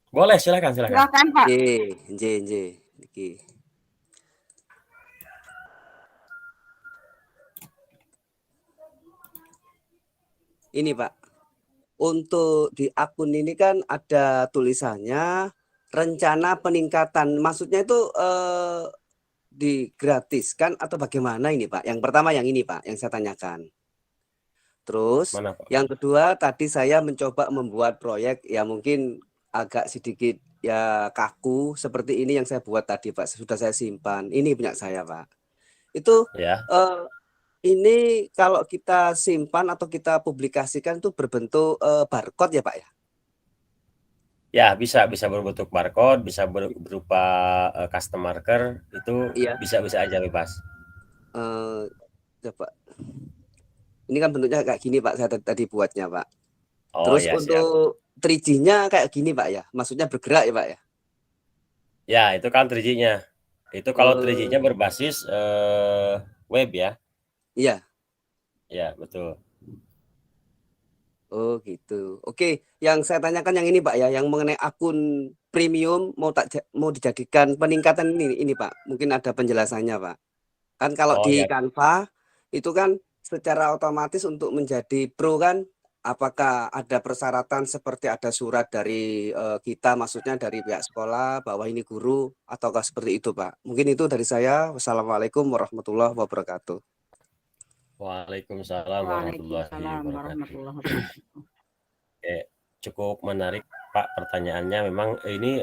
Boleh, silakan. Silakan Pak. J. ini Pak, untuk di akun ini kan ada tulisannya rencana peningkatan. Maksudnya itu digratiskan atau bagaimana ini Pak? Yang pertama yang ini Pak, yang saya tanyakan. Terus Mana Pak? yang kedua tadi saya mencoba membuat proyek ya mungkin agak sedikit ya kaku seperti ini yang saya buat tadi Pak, sudah saya simpan. Ini punya saya Pak. Itu Ya, ini kalau kita simpan atau kita publikasikan itu berbentuk barcode ya Pak ya? ya bisa berbentuk barcode, bisa berupa custom marker, itu Iya. bisa aja bebas. Coba. Ini kan bentuknya kayak gini Pak, saya tadi buatnya Pak. Oh Terus ya, siap. untuk 3G-nya kayak gini Pak ya? Maksudnya bergerak ya Pak ya? Ya, itu kan 3G-nya. Itu kalau 3G-nya berbasis web ya. Iya. Ya, betul. Oh gitu. Oke, yang saya tanyakan yang ini Pak ya, yang mengenai akun premium mau dijadikan peningkatan ini Pak. Mungkin ada penjelasannya Pak. Kan kalau Oh di ya, Canva itu kan secara otomatis untuk menjadi pro kan apakah ada persyaratan seperti ada surat dari kita maksudnya dari pihak sekolah bahwa ini guru ataukah seperti itu Pak. Mungkin itu dari saya. Wassalamualaikum warahmatullahi wabarakatuh. Waalaikumsalam warahmatullahi Waalaikumsalam wabarakatuh. warahmatullahi wabarakatuh. Oke, cukup menarik Pak pertanyaannya. Memang ini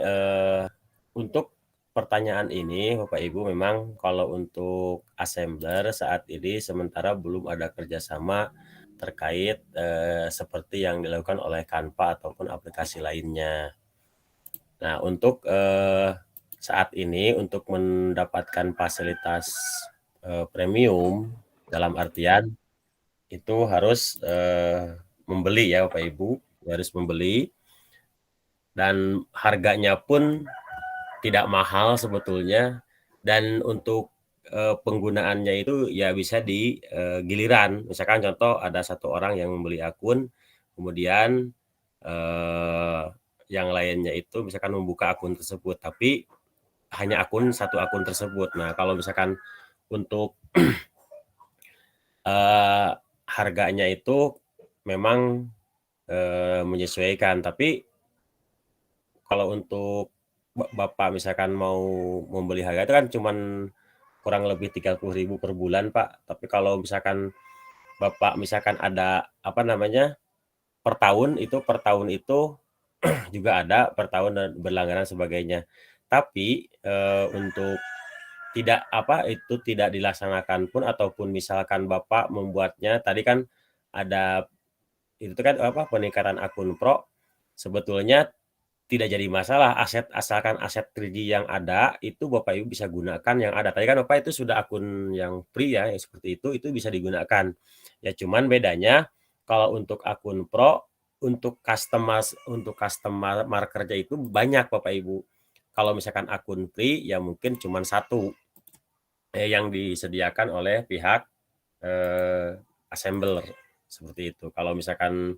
untuk pertanyaan ini Bapak Ibu memang kalau untuk assembler saat ini sementara belum ada kerjasama terkait seperti yang dilakukan oleh Canva ataupun aplikasi lainnya. Nah, untuk saat ini untuk mendapatkan fasilitas premium dalam artian itu harus membeli ya Bapak Ibu, harus membeli dan harganya pun tidak mahal sebetulnya dan untuk penggunaannya itu ya bisa di giliran. Misalkan contoh ada satu orang yang membeli akun, kemudian yang lainnya itu misalkan membuka akun tersebut, tapi hanya satu akun tersebut. Nah, kalau misalkan untuk harganya itu memang menyesuaikan, tapi kalau untuk Bapak misalkan mau membeli harga itu kan cuman kurang lebih 30.000 per bulan Pak. Tapi kalau misalkan Bapak misalkan ada per tahun itu juga ada per tahun dan berlangganan sebagainya. Tapi untuk tidak dilaksanakan pun ataupun misalkan Bapak membuatnya tadi kan ada itu kan peningkatan akun pro sebetulnya tidak jadi masalah asalkan aset 3G yang ada itu Bapak Ibu bisa gunakan yang ada. Tadi kan Bapak itu sudah akun yang free ya yang seperti itu bisa digunakan. Ya cuman bedanya kalau untuk akun pro untuk custom markernya itu banyak Bapak Ibu. Kalau misalkan akun free ya mungkin cuma satu yang disediakan oleh pihak assembler seperti itu. Kalau misalkan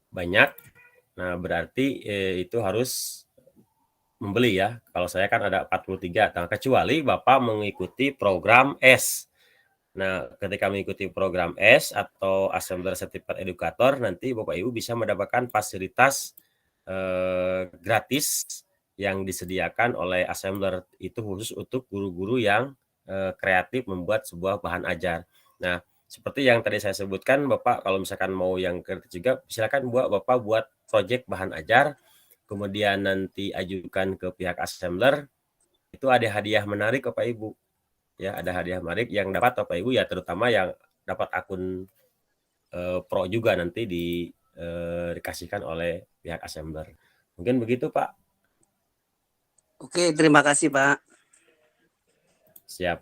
banyak, nah berarti itu harus membeli ya. Kalau saya kan ada 43, nah kecuali Bapak mengikuti program S. Nah, ketika mengikuti program S atau Assembler Certified Educator, nanti Bapak Ibu bisa mendapatkan fasilitas gratis yang disediakan oleh Assembler. Itu khusus untuk guru-guru yang kreatif membuat sebuah bahan ajar. Nah, seperti yang tadi saya sebutkan, Bapak kalau misalkan mau yang kreatif juga, silakan Bapak buat proyek bahan ajar, kemudian nanti ajukan ke pihak assembler, itu ada hadiah menarik Bapak Ibu. Ya, ada hadiah menarik yang dapat Bapak Ibu ya terutama yang dapat akun pro juga nanti dikasihkan oleh pihak assembler. Mungkin begitu Pak. Oke, terima kasih Pak. Siap.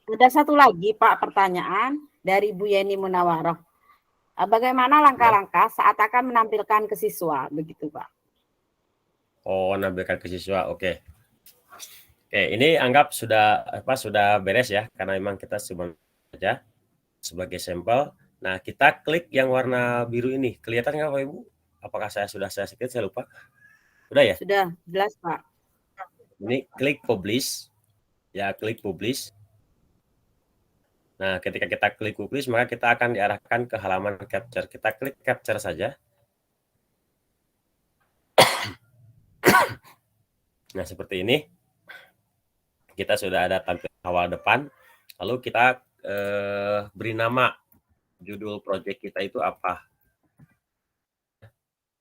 Ada satu lagi Pak pertanyaan dari Bu Yeni Munawaroh. Bagaimana langkah-langkah saat akan menampilkan ke siswa begitu Pak? Oh, menampilkan ke siswa. Oke. Oke, ini anggap sudah beres ya karena memang kita cuma saja sebagai sampel. Nah, kita klik yang warna biru ini. Kelihatan nggak Pak Ibu? Apakah saya sedikit saya lupa. Sudah ya? Sudah, jelas Pak. Ini klik publish. Ya, klik publish. Nah, ketika kita klik publish, maka kita akan diarahkan ke halaman capture. Kita klik capture saja. Nah, seperti ini. Kita sudah ada tampilan awal depan. Lalu kita beri nama judul project kita itu apa.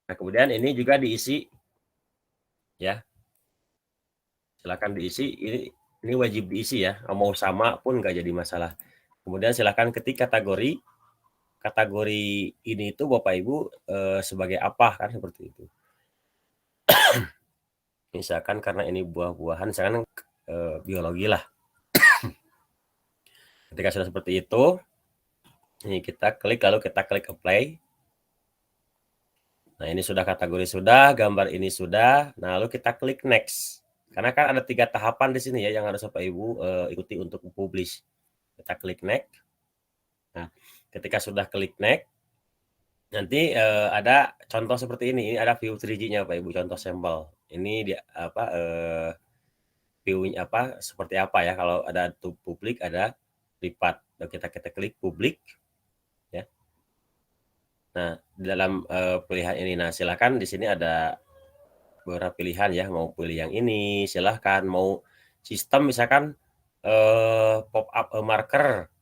Nah, kemudian ini juga diisi, ya. Silakan diisi. Ini wajib diisi ya. Mau sama pun nggak jadi masalah. Kemudian silakan ketik kategori. Kategori ini itu Bapak Ibu sebagai apa, kan seperti itu. Misalkan karena ini buah-buahan, misalkan biologi lah. Ketika sudah seperti itu, ini kita klik, lalu kita klik apply. Nah, ini sudah kategori sudah, gambar ini sudah. Nah, lalu kita klik next. Karena kan ada 3 tahapan di sini ya yang harus Bapak Ibu ikuti untuk publish. Kita klik next. Nah, ketika sudah klik next, nanti ada contoh seperti ini. Ini ada view 3G-nya Bapak Ibu, contoh sampel. Ini dia view-nya seperti apa ya, kalau ada publik, ada lipat. Dan kita klik publik ya. Nah, di dalam pilihan ini, nah silakan di sini ada beberapa pilihan ya, mau pilih yang ini silahkan, mau sistem misalkan pop up marker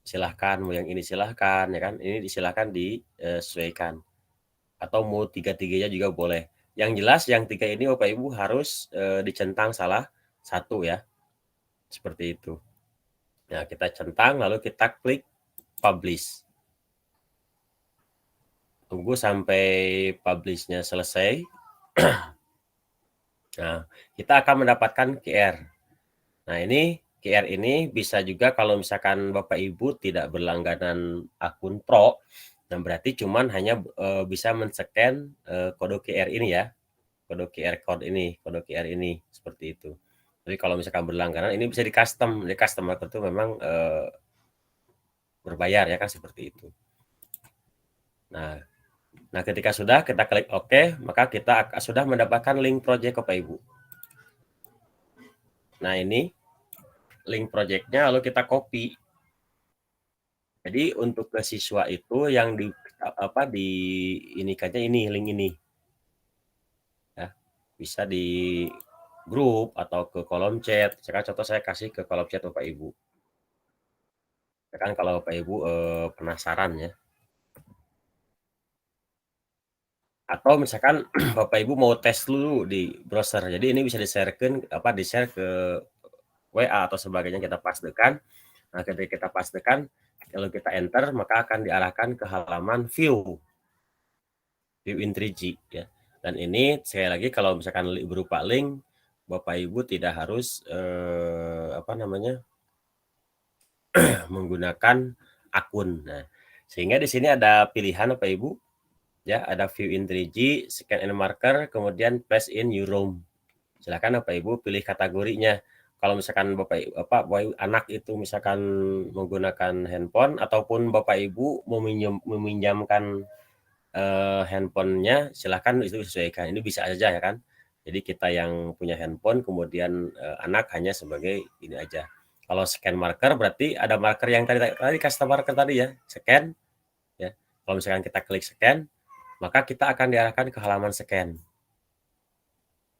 silahkan, mau yang ini silahkan ya kan, ini silahkan disesuaikan, atau mau 3-3-nya juga boleh. Yang jelas yang 3 ini Bapak Ibu harus dicentang salah satu ya, seperti itu. Nah, kita centang lalu kita klik publish. Tunggu sampai publish-nya selesai. Nah, kita akan mendapatkan QR. Nah, ini QR ini bisa juga kalau misalkan Bapak Ibu tidak berlangganan akun Pro, nah berarti cuman hanya bisa men-scan kode QR ini ya. Kode QR ini seperti itu. Tapi kalau misalkan berlangganan ini bisa di-custom. Jadi customer itu memang berbayar ya kan, seperti itu. Nah, ketika sudah kita klik OK, maka kita sudah mendapatkan link project Bapak Ibu. Nah, ini link project-nya lalu kita copy. Jadi untuk ke siswa itu yang diinikannya ini, link ini. Ya, bisa di grup atau ke kolom chat. Misalkan contoh saya kasih ke kolom chat Bapak Ibu. Misalkan kalau Bapak Ibu penasaran ya. Atau misalkan Bapak Ibu mau tes dulu di browser. Jadi ini bisa di-share ke WA atau sebagainya, kita pastekan. Nah, ketika kita pastekan, kalau kita enter maka akan diarahkan ke halaman view in 3G ya. Dan ini sekali lagi kalau misalkan berupa link, Bapak Ibu tidak harus menggunakan akun. Nah, sehingga di sini ada pilihan Bapak Ibu ya, ada view in 3G, scan and marker, kemudian place in your room. Silakan Bapak Ibu pilih kategorinya. Kalau misalkan Bapak anak itu misalkan menggunakan handphone ataupun Bapak Ibu meminjamkan handphonenya, silakan itu disesuaikan. Ini bisa aja ya kan. Jadi kita yang punya handphone, kemudian anak hanya sebagai ini aja. Kalau scan marker berarti ada marker yang tadi custom marker tadi ya, scan ya. Kalau misalkan kita klik scan, maka kita akan diarahkan ke halaman scan.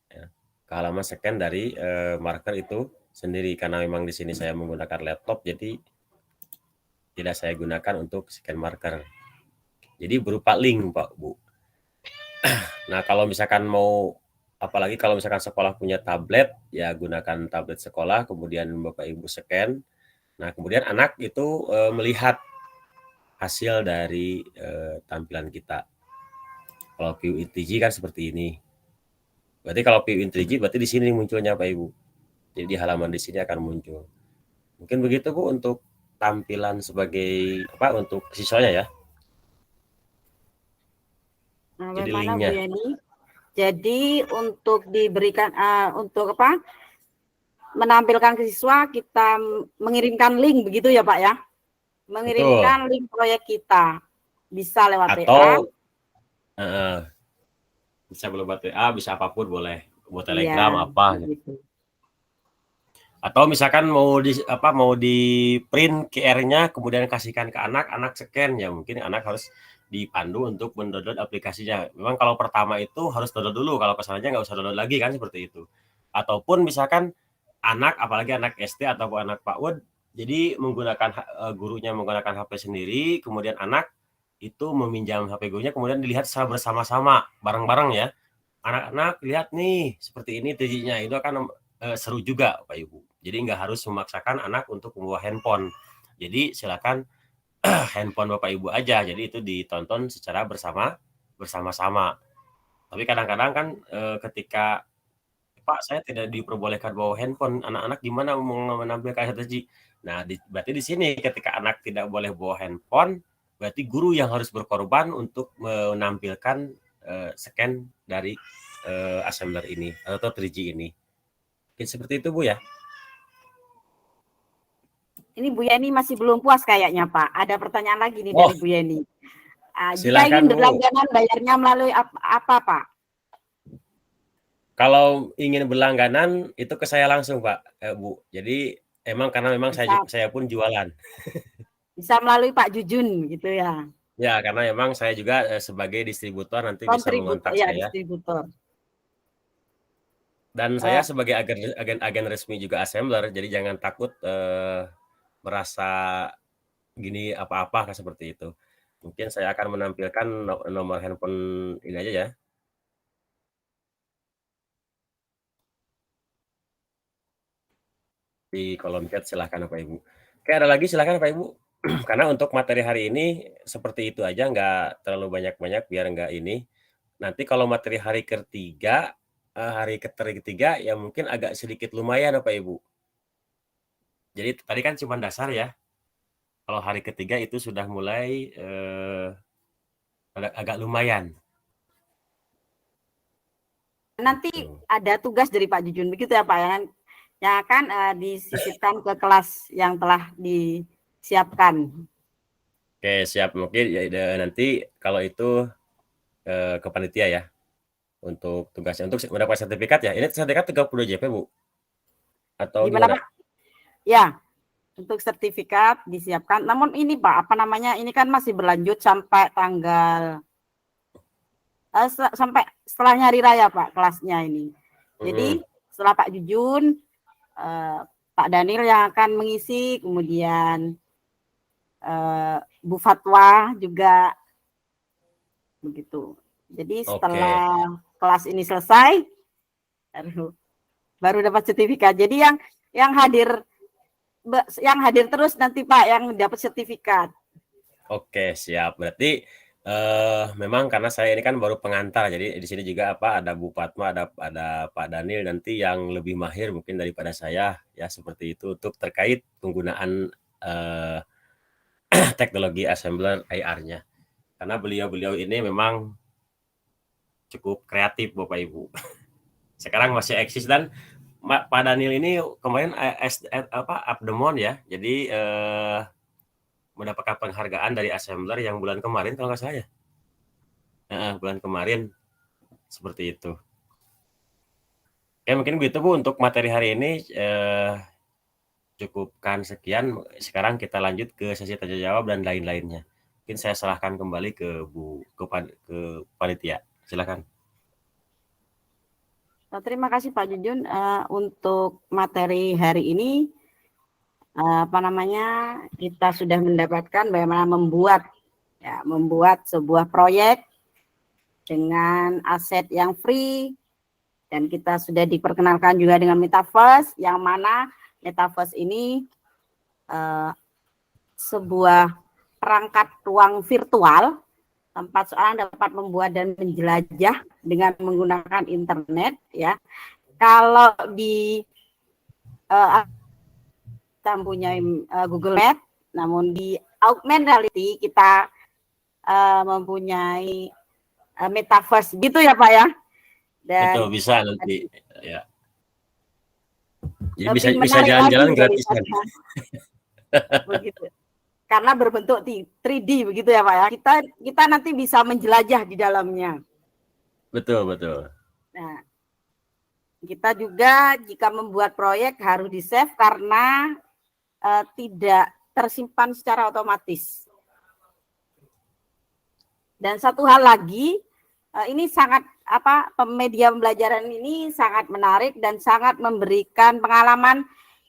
Ya, ke halaman scan dari marker itu sendiri, karena memang di sini saya menggunakan laptop, jadi tidak saya gunakan untuk scan marker. Jadi berupa link Pak Bu. Nah, kalau misalkan apalagi kalau misalkan sekolah punya tablet, ya gunakan tablet sekolah, kemudian Bapak Ibu scan. Nah, kemudian anak itu melihat hasil dari tampilan kita. Kalau view in 3G kan seperti ini. Berarti kalau view in 3G berarti di sini munculnya Pak Ibu. Jadi di halaman di sini akan muncul. Mungkin begitu Bu untuk tampilan sebagai untuk siswanya ya. Nah, Jadi bagaimana linknya. Bu Yani? Jadi untuk diberikan menampilkan ke siswa, kita mengirimkan link begitu ya Pak ya? Mengirimkan link proyek kita. Bisa lewat atau bisa lewat WA, bisa apapun boleh. Buat Telegram iya, apa gitu. Atau misalkan mau di print QR-nya kemudian kasihkan ke anak, anak scan ya mungkin anak harus dipandu untuk mendownload aplikasinya. Memang kalau pertama itu harus download dulu, kalau kesananya nggak usah download lagi kan seperti itu. Ataupun misalkan anak, apalagi anak SD atau anak PAUD, jadi menggunakan gurunya menggunakan HP sendiri, kemudian anak itu meminjam HP gurunya, kemudian dilihat secara bersama-sama, bareng-bareng ya. Anak-anak lihat nih seperti ini 3G-nya, itu akan seru juga Pak Ibu. Jadi nggak harus memaksakan anak untuk membawa handphone. Jadi silakan handphone Bapak Ibu aja. Jadi itu ditonton secara bersama-sama. Tapi kadang-kadang kan ketika Pak saya tidak diperbolehkan bawa handphone, anak-anak gimana mau menampilkan strategi? Nah, berarti di sini ketika anak tidak boleh bawa handphone, berarti guru yang harus berkorban untuk menampilkan scan dari assembler ini atau 3G ini. Mungkin seperti itu Bu ya. Ini Bu Yeni masih belum puas kayaknya Pak. Ada pertanyaan lagi nih dari Bu Yeni. Jika Silakan, ingin berlangganan bayarnya melalui apa Pak? Kalau ingin berlangganan itu ke saya langsung Pak, Bu. Jadi karena memang saya pun jualan. Bisa melalui Pak Jujun gitu ya. Ya, karena memang saya juga sebagai distributor nanti bisa mengontak ya, saya. distributor. Dan saya sebagai agen resmi juga assembler, jadi jangan takut merasa gini apa-apa seperti itu. Mungkin saya akan menampilkan nomor handphone ini aja ya. Di kolom chat silahkan Bapak Ibu. Oke, ada lagi silahkan Bapak Ibu. Karena untuk materi hari ini seperti itu aja, nggak terlalu banyak-banyak biar nggak ini. Nanti kalau materi hari ketiga ya mungkin agak sedikit lumayan Bapak Ibu. Jadi tadi kan cuma dasar ya. Kalau hari ketiga itu sudah mulai agak lumayan. Nanti ada tugas dari Pak Jujun begitu ya Pak, yang akan disisipkan ke kelas yang telah disiapkan. Oke, siap. Mungkin ya, nanti kalau itu ke panitia ya untuk tugasnya. Untuk mendapat sertifikat ya. Ini sertifikat 30 JP Bu? Atau gimana? Pak? Ya, untuk sertifikat disiapkan. Namun ini Pak, ini kan masih berlanjut sampai tanggal sampai setelahnya hari raya Pak kelasnya ini. Jadi setelah Pak Jujun, Pak Daniel yang akan mengisi, kemudian Bu Fatwa juga begitu. Jadi setelah kelas ini selesai baru dapat sertifikat. Jadi yang hadir terus nanti Pak yang dapat sertifikat. Oke, siap. Berarti memang karena saya ini kan baru pengantar, jadi di sini juga ada Bu Fatma, ada Pak Daniel nanti yang lebih mahir mungkin daripada saya ya seperti itu untuk terkait penggunaan teknologi assembler AR-nya. Karena beliau ini memang cukup kreatif Bapak Ibu. Sekarang masih eksis dan Pak Daniel ini kemarin Updemon ya. Jadi mendapatkan penghargaan dari assembler yang bulan kemarin kalau nggak salah ya. Bulan kemarin seperti itu. Oke, mungkin begitu Bu untuk materi hari ini. Cukupkan sekian. Sekarang kita lanjut ke sesi tanya jawab dan lain-lainnya. Mungkin saya serahkan kembali ke panitia. Silakan. Terima kasih Pak Jujun untuk materi hari ini. Kita sudah mendapatkan bagaimana membuat sebuah proyek dengan aset yang free, dan kita sudah diperkenalkan juga dengan Metaverse, yang mana Metaverse ini sebuah perangkat ruang virtual tempat seorang dapat membuat dan menjelajah dengan menggunakan internet ya. Kalau di kita mempunyai Google Map, namun di augmented reality kita mempunyai Metaverse gitu ya Pak ya. Dan betul, bisa nanti ya. Jadi bisa jalan-jalan gratis kan. Begitu. Karena berbentuk 3D begitu ya Pak ya. Kita nanti bisa menjelajah di dalamnya. Betul. Nah, Kita juga jika membuat proyek harus di-save karena tidak tersimpan secara otomatis. Dan satu hal lagi, ini sangat media pembelajaran ini sangat menarik dan sangat memberikan pengalaman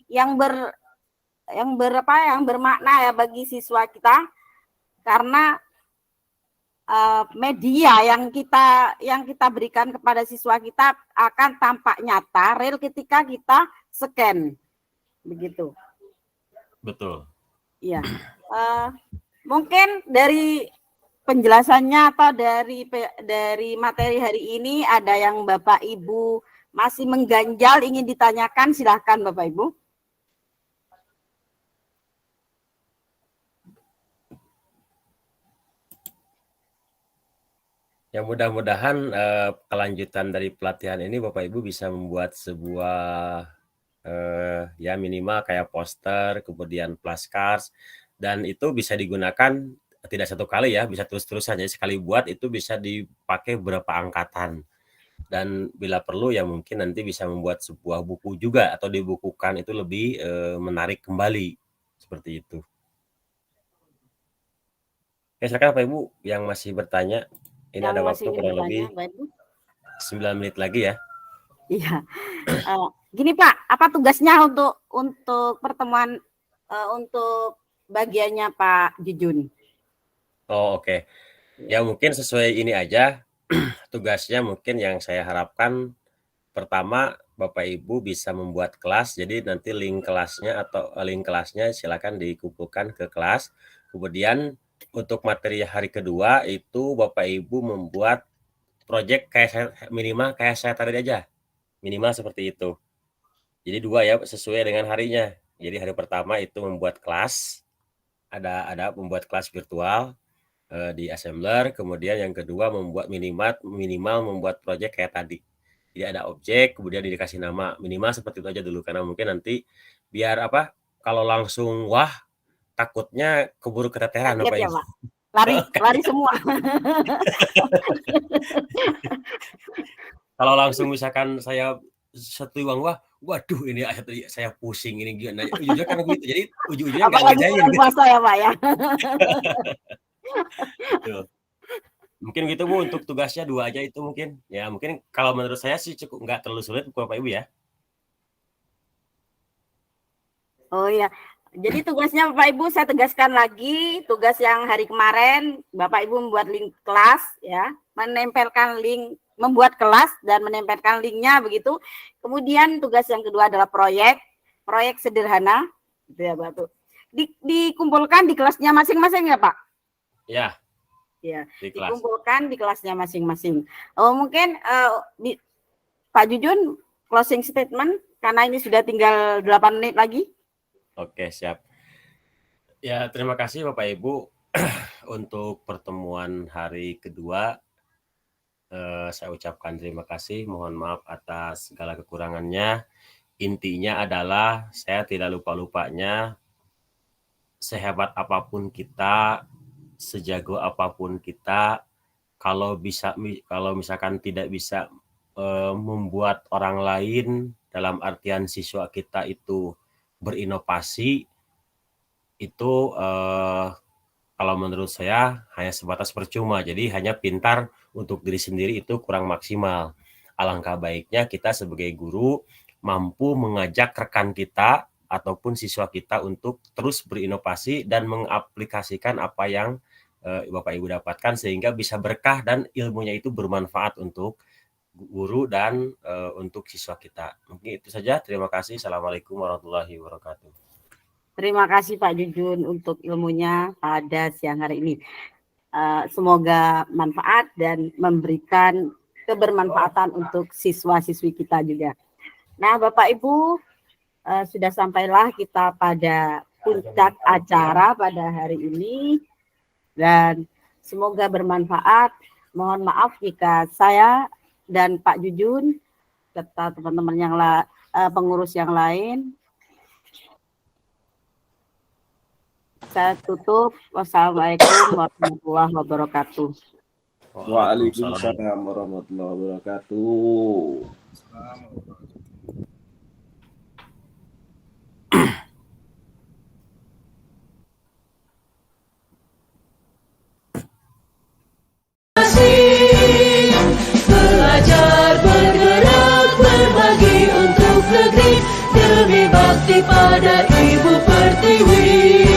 yang bermakna ya bagi siswa kita, karena media yang kita berikan kepada siswa kita akan tampak nyata real ketika kita scan, begitu. Betul. Iya. Mungkin dari penjelasannya atau dari materi hari ini ada yang Bapak Ibu masih mengganjal ingin ditanyakan, silahkan Bapak Ibu. Ya mudah-mudahan kelanjutan dari pelatihan ini Bapak Ibu bisa membuat sebuah ya minimal kayak poster, kemudian flashcards, dan itu bisa digunakan tidak satu kali ya, bisa terus-terusan. Jadi sekali buat itu bisa dipakai beberapa angkatan. Dan bila perlu ya mungkin nanti bisa membuat sebuah buku juga atau dibukukan, itu lebih menarik kembali seperti itu. Oke, silakan Bapak Ibu yang masih bertanya. Ini Yang ada masih waktu kurang lebih Bapak Ibu. 9 menit lagi ya. Iya. Gini Pak, apa tugasnya untuk pertemuan untuk bagiannya Pak Jujun? Oh oke. Ya mungkin sesuai ini aja. Tugasnya mungkin yang saya harapkan pertama Bapak Ibu bisa membuat kelas. Jadi nanti link kelasnya silakan dikumpulkan ke kelas. Kemudian untuk materi hari kedua itu Bapak Ibu membuat proyek minimal kayak saya tadi aja. Minimal seperti itu. Jadi 2 ya, sesuai dengan harinya. Jadi hari pertama itu membuat kelas, ada membuat kelas virtual di assembler. Kemudian yang kedua membuat minimal membuat proyek kayak tadi. Jadi ada objek, kemudian dikasih nama, minimal seperti itu aja dulu, karena mungkin nanti biar kalau langsung wah takutnya keburu keteteran Bapak Ya, Ibu. Pak. Lari semua. Kalau langsung misalkan saya satu uang waduh ini saya pusing ini gimana. Ujungnya kan begitu. Jadi ujung-ujungnya nggak ngerjain. Puasa ya Pak ya. Betul. Mungkin gitu Bu, untuk tugasnya 2 aja itu mungkin. Ya mungkin kalau menurut saya sih cukup nggak terlalu sulit Bapak Ibu ya. Oh iya. Jadi tugasnya Bapak Ibu saya tegaskan lagi, tugas yang hari kemarin Bapak Ibu membuat link kelas ya, membuat kelas dan menempelkan linknya begitu. Kemudian tugas yang kedua adalah proyek sederhana gitu ya Bapak. Dikumpulkan di kelasnya masing-masing ya Pak? Ya. Ya, kelas. dikumpulkan di kelasnya masing-masing. Oh, mungkin Pak Jujun closing statement karena ini sudah tinggal 8 menit lagi. Oke, siap. Ya, terima kasih Bapak Ibu untuk pertemuan hari kedua. Saya ucapkan terima kasih, mohon maaf atas segala kekurangannya. Intinya adalah saya tidak lupa-lupanya, sehebat apapun kita, sejago apapun kita, kalau misalkan tidak bisa membuat orang lain, dalam artian siswa kita itu berinovasi, itu kalau menurut saya hanya sebatas percuma. Jadi hanya pintar untuk diri sendiri itu kurang maksimal. Alangkah baiknya kita sebagai guru mampu mengajak rekan kita ataupun siswa kita untuk terus berinovasi dan mengaplikasikan apa yang Bapak Ibu dapatkan sehingga bisa berkah dan ilmunya itu bermanfaat untuk guru dan untuk siswa kita. Mungkin itu saja. Terima kasih. Assalamualaikum warahmatullahi wabarakatuh. Terima kasih Pak Jujun untuk ilmunya pada siang hari ini. Semoga manfaat dan memberikan kebermanfaatan untuk siswa-siswi kita juga. Nah, Bapak Ibu, sudah sampailah kita pada puncak acara pada hari ini dan semoga bermanfaat. Mohon maaf jika saya dan Pak Jujun serta teman-teman yang pengurus yang lain. Saya tutup. Wassalamualaikum warahmatullahi wabarakatuh. Waalaikumsalam warahmatullahi wabarakatuh. Belajar bergerak berbagi untuk negeri demi bakti pada Ibu Pertiwi.